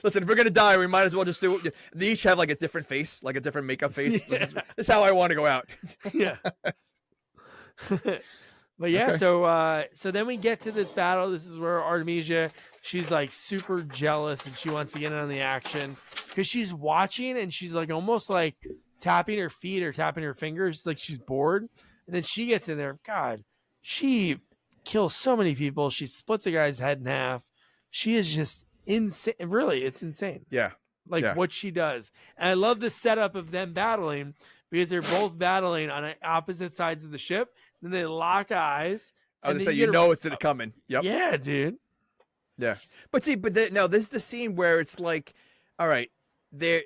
Listen, if we're gonna die, we might as well just do. They each have like a different face, like a different makeup face. Yeah. This is how I want to go out. Yeah. But yeah, Okay. so then we get to this battle. This is where Artemisia, she's like super jealous and she wants to get in on the action because she's watching and she's like almost like tapping her feet or tapping her fingers, like she's bored. And then she gets in there. God, she kills so many people. She splits a guy's head in half. She is just insane. Really, it's insane. Yeah. Like what she does. And I love the setup of them battling because they're both battling on opposite sides of the ship. Then they lock eyes. I was gonna say, it's coming. Yep. Yeah, dude. Yeah. But see, now this is the scene where it's like, all right, they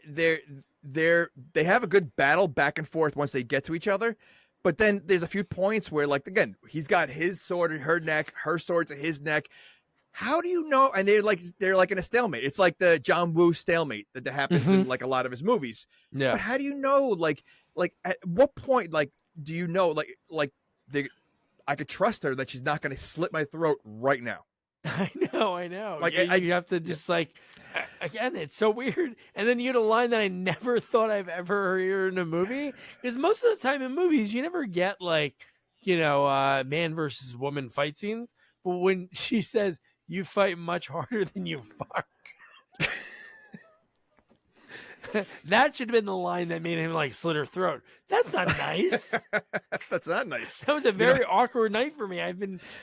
have a good battle back and forth once they get to each other. But then there's a few points where, like, again, he's got his sword at her neck, her sword to his neck. How do you know? And they're like in a stalemate. It's like the John Woo stalemate that happens in like a lot of his movies. Yeah. But how do you know? Like at what point, like, do you know? I could trust her that she's not going to slit my throat right now. I know. Like you have to just like, again, it's so weird. And then you get a line that I never thought I've ever heard in a movie. Because most of the time in movies, you never get like, man versus woman fight scenes. But when she says, "You fight much harder than you fuck," that should have been the line that made him like slit her throat. That's not nice. That's not nice. That was a very awkward night for me. I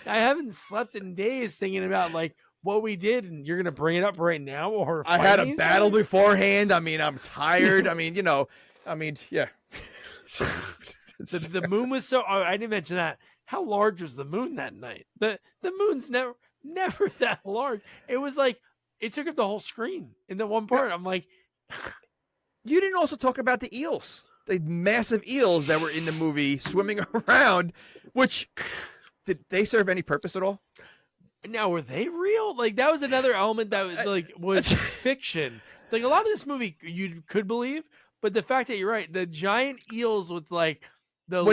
haven't slept in days thinking about like what we did, and you're gonna bring it up right now. Or I had a battle beforehand. I mean, I'm tired. I mean, yeah. The moon was so. Oh, I didn't mention that. How large was the moon that night? The moon's never that large. It was like it took up the whole screen in the one part. I'm like, you didn't also talk about the eels, the massive eels that were in the movie swimming around. Which did they serve any purpose at all? Now were they real? Like that was another element that was fiction. Like a lot of this movie you could believe, but the fact that you're right, the giant eels with like the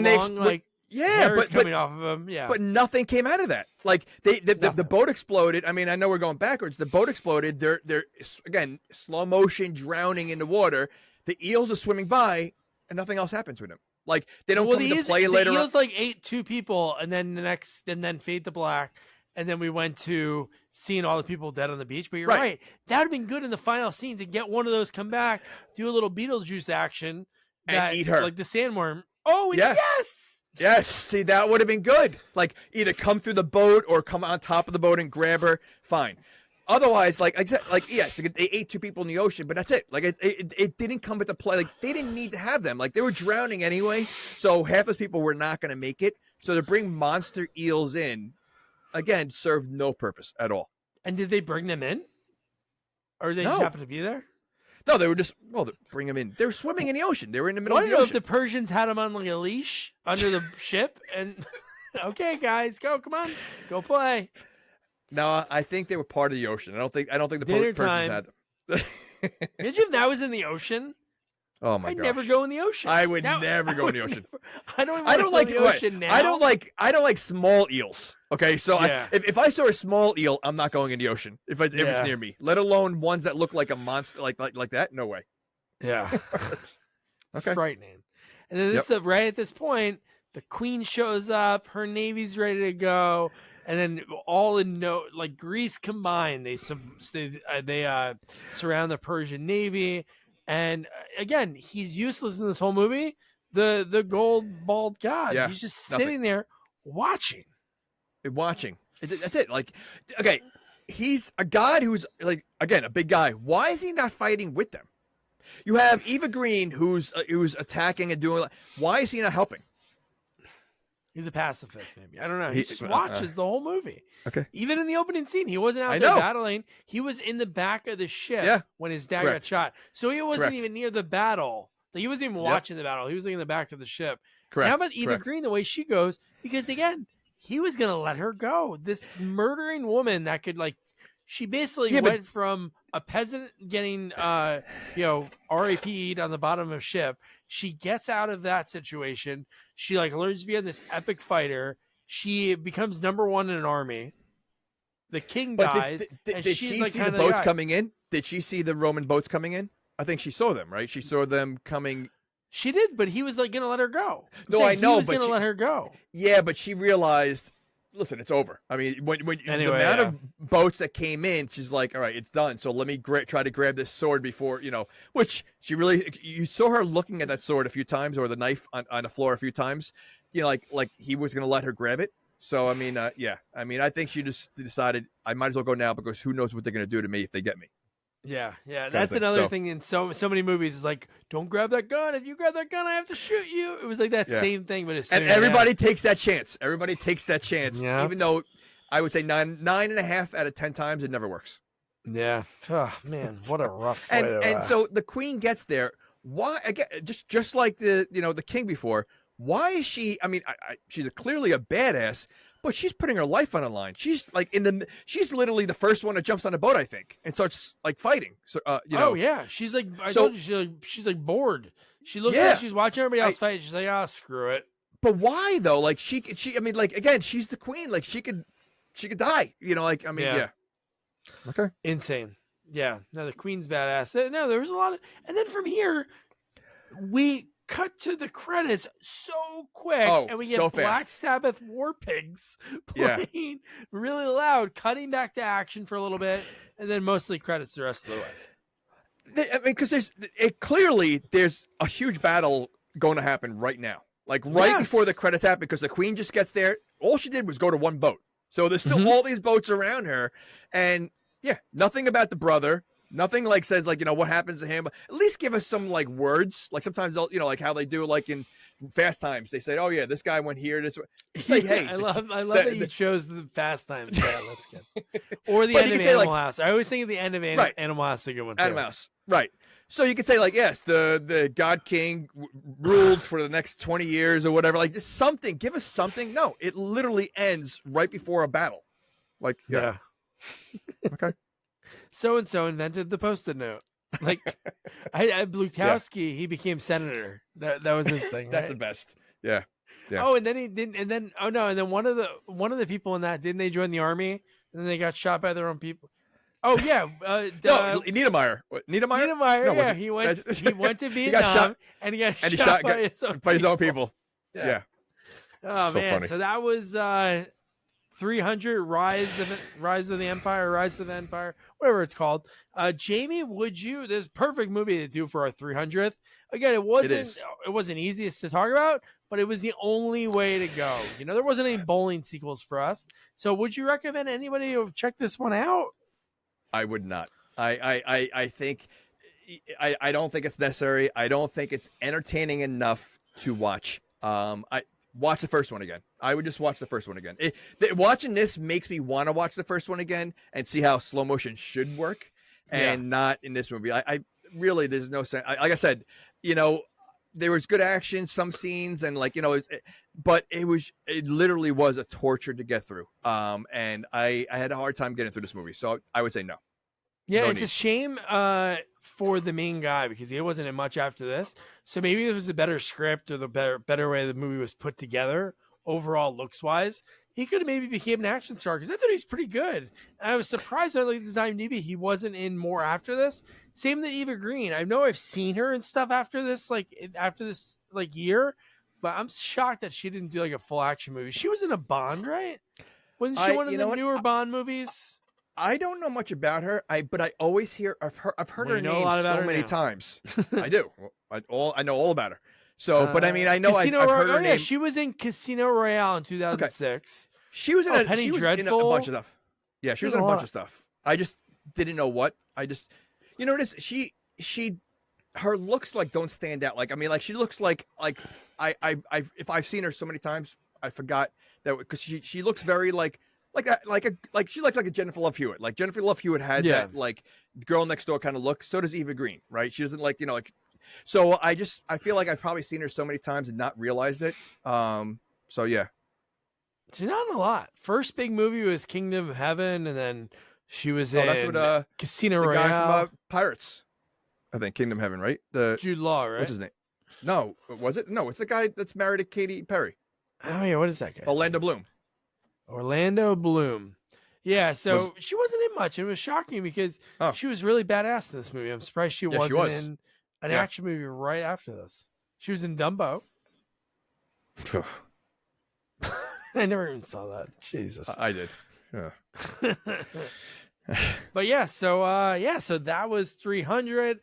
hairs coming off of them. Yeah. But nothing came out of that. Like the boat exploded. I mean, I know we're going backwards. The boat exploded. They're again, slow motion drowning in the water. The eels are swimming by and nothing else happens with them. Like they don't come into play later. The eels like ate 2 people and then fade to black. And then we went to seeing all the people dead on the beach. But you're right. That would have been good in the final scene to get one of those come back, do a little Beetlejuice action. And eat her. Like the sandworm. Oh, yeah. Yes! Yes. See, that would have been good. Like either come through the boat or come on top of the boat and grab her. Fine. Otherwise, yes, they ate 2 people in the ocean, but that's it. Like it didn't come into play. Like they didn't need to have them. Like they were drowning anyway. So half those people were not going to make it. So to bring monster eels in, again, served no purpose at all. And did they bring them in? Or did they just happen to be there? No, they were just, bring them in. They were swimming in the ocean. They were in the middle of the ocean. I don't ocean. know if the Persians had them on like a leash under the ship. And okay, guys, go. Come on. Go play. No, I think they were part of the ocean. I don't think the Persians had them. Imagine if that was in the ocean. Oh my I'd gosh. never go in the ocean. I would never go in the ocean. I don't like the ocean now. I don't like small eels. Okay, so if I saw a small eel, I'm not going in the ocean if it's near me. Let alone ones that look like a monster, like that. No way. Yeah. Okay. Frightening. And then right at this point, the queen shows up. Her navy's ready to go. And then all in Greece combined, they surround the Persian navy. And again, he's useless in this whole movie. The gold bald god. He's just sitting there watching. That's it. Like, okay, he's a god who's like, again, a big guy. Why is he not fighting with them? You have Eva Green who's attacking and doing. Why is he not helping? He's a pacifist, maybe. I don't know. He just watches the whole movie. Okay. Even in the opening scene, he wasn't out there battling. He was in the back of the ship when his dad got shot. So he wasn't even near the battle. Like, he wasn't even watching the battle. He was like in the back of the ship. Correct. And how about Eva correct. Green, the way she goes? Because again, he was gonna let her go. This murdering woman that could like, she basically went from a peasant getting RAP'd on the bottom of a ship. She gets out of that situation. She like learns to be this epic fighter. She becomes #1 in an army. The king dies. Did she see the boats coming in? Did she see the Roman boats coming in? I think she saw them, right? She saw them coming. She did, but he was like going to let her go. I know, he was but going to let her go. Yeah, but she realized, listen, it's over. I mean, when the amount of boats that came in, she's like, all right, it's done. So let me try to grab this sword before, which she really, you saw her looking at that sword a few times, or the knife on the floor a few times, like he was going to let her grab it. So, I mean, I think she just decided I might as well go now because who knows what they're going to do to me if they get me. Yeah. That's another thing in so many movies is like, don't grab that gun. If you grab that gun, I have to shoot you. It was like that same thing, but and everybody takes that chance. Everybody takes that chance, even though I would say 9.5 out of 10 times it never works. Yeah. Oh man, what a rough. And so the queen gets there. Why again? Just like the king before. Why is she? I mean, she's clearly a badass. But she's putting her life on the line. She's like she's literally the first one that jumps on the boat, I think, and starts like fighting. So, Oh yeah, she's like, told you, she's like bored. She looks like she's watching everybody else fight. She's like, screw it. But why though? Like she, I mean, like again, she's the queen. Like she could die. Like I mean, yeah. Okay. Insane. Yeah. No, the queen's badass. No, there was a lot of, and then from here, we cut to the credits so quick, and we get Black Sabbath War Pigs playing really loud, cutting back to action for a little bit, and then mostly credits the rest of the way. I mean, because there's a huge battle going to happen right now, like before the credits happen, because the queen just gets there. All she did was go to one boat, so there's still all these boats around her, and nothing about the brother. Nothing like says like, what happens to him. At least give us some like words. Like sometimes they'll, like how they do like in Fast Times. They say, oh yeah, this guy went here. This. It's like, hey, I love that you chose the Fast Times. Yeah, that's good. Or the end of Animal House. I always think of the end of Animal House is a good one too. Animal House, right? So you could say like, yes, the God King ruled for the next 20 years or whatever. Like just something. Give us something. No, it literally ends right before a battle. Like yeah. Okay. So and so invented the Post-it note. Like, Blukowski, he became senator. That was his thing. That's the best. Yeah. Oh, and then he didn't. And then and then one of the people in that, didn't they join the army? And then they got shot by their own people. Oh yeah. No, Niedermeyer. Niedermeyer. No, yeah, he went to Vietnam and he got shot by his own people. Yeah. Oh so man. Funny. So that was 300 Rise of the Empire, whatever it's called. Jamie, there's a perfect movie to do for our 300th. Again, it wasn't easiest to talk about, but it was the only way to go. There wasn't any bowling sequels for us. So would you recommend anybody to check this one out? I would not. I think I don't think it's necessary. I don't think it's entertaining enough to watch. Watch the first one again. I would just watch the first one again. Watching this makes me want to watch the first one again and see how slow motion should work, and not in this movie. I really, there's no sense. Like I said, there was good action, some scenes, and but it literally was a torture to get through. And I had a hard time getting through this movie, so I would say no. Yeah, it's a shame for the main guy because he wasn't in much after this. So maybe it was a better script or the better way the movie was put together overall looks wise. He could have maybe became an action star because I thought he's pretty good. And I was surprised on this IMDb he wasn't in more after this. Same with Eva Green. I know I've seen her and stuff after this year, but I'm shocked that she didn't do like a full action movie. She was in a Bond, right? Wasn't she one of the newer Bond movies? I don't know much about her. But I always hear I've heard her name so many times. I do. I know all about her. So, but I mean, I know I've heard her name. She was in Casino Royale in 2006. Okay. She was in a bunch of stuff. Yeah, she was in a bunch of stuff. I just didn't know what. I just, this. She, her looks like don't stand out. Like I mean, like she looks like if I've seen her so many times, I forgot that because she looks very like she looks like a Jennifer Love Hewitt. Like Jennifer Love Hewitt had that like girl next door kind of look. So does Eva Green, right? She doesn't like So I feel like I've probably seen her so many times and not realized it. So yeah. She's not in a lot. First big movie was Kingdom of Heaven, and then she was that's in what, Casino the Royale. guy from Pirates, I think. Kingdom Heaven, right? The Jude Law, right? What's his name? No, was it? No, it's the guy that's married to Katy Perry. Oh yeah, what is that guy? Orlando Bloom. Orlando Bloom. Yeah, so she wasn't in much. It was shocking because she was really badass in this movie. I'm surprised she wasn't in an action movie right after this. She was in Dumbo. I never even saw that. Jesus. I did. Yeah. But yeah, so that was 300.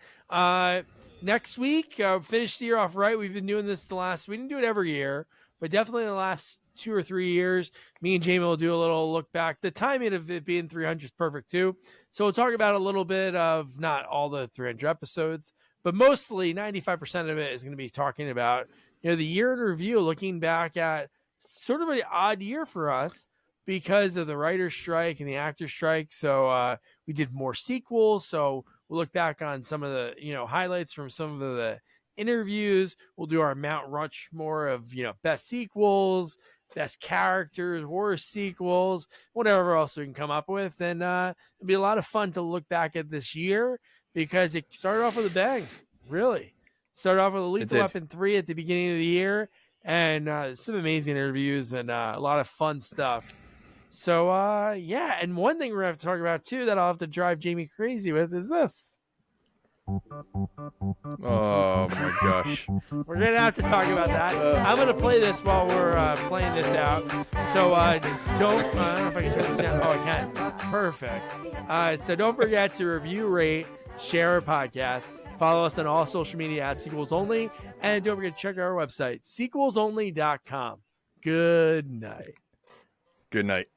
Next week, finish the year off right. We've been doing this we didn't do it every year, but definitely in the last 2 or 3 years, me and Jamie will do a little look back. The timing of it being 300 is perfect too. So we'll talk about a little bit of not all the 300 episodes, but mostly 95% of it is going to be talking about, the year in review, looking back at sort of an odd year for us because of the writer's strike and the actor's strike. So we did more sequels. So we'll look back on some of the, highlights from some of the interviews. We'll do our Mount Rushmore of, best sequels, best characters, worst sequels, whatever else we can come up with. And it'll be a lot of fun to look back at this year because it started off with a bang, really. Started off with a Lethal Weapon 3 at the beginning of the year, and some amazing interviews and a lot of fun stuff. So, and one thing we're going to have to talk about, too, that I'll have to drive Jamie crazy with is this. Oh, my gosh. We're going to have to talk about that. I'm going to play this while we're playing this out. So, I don't know if I can turn this down. Oh, I can. Perfect. So don't forget to review, rate, share our podcast. Follow us on all social media at Sequels Only. And don't forget to check out our website, sequelsonly.com. Good night. Good night.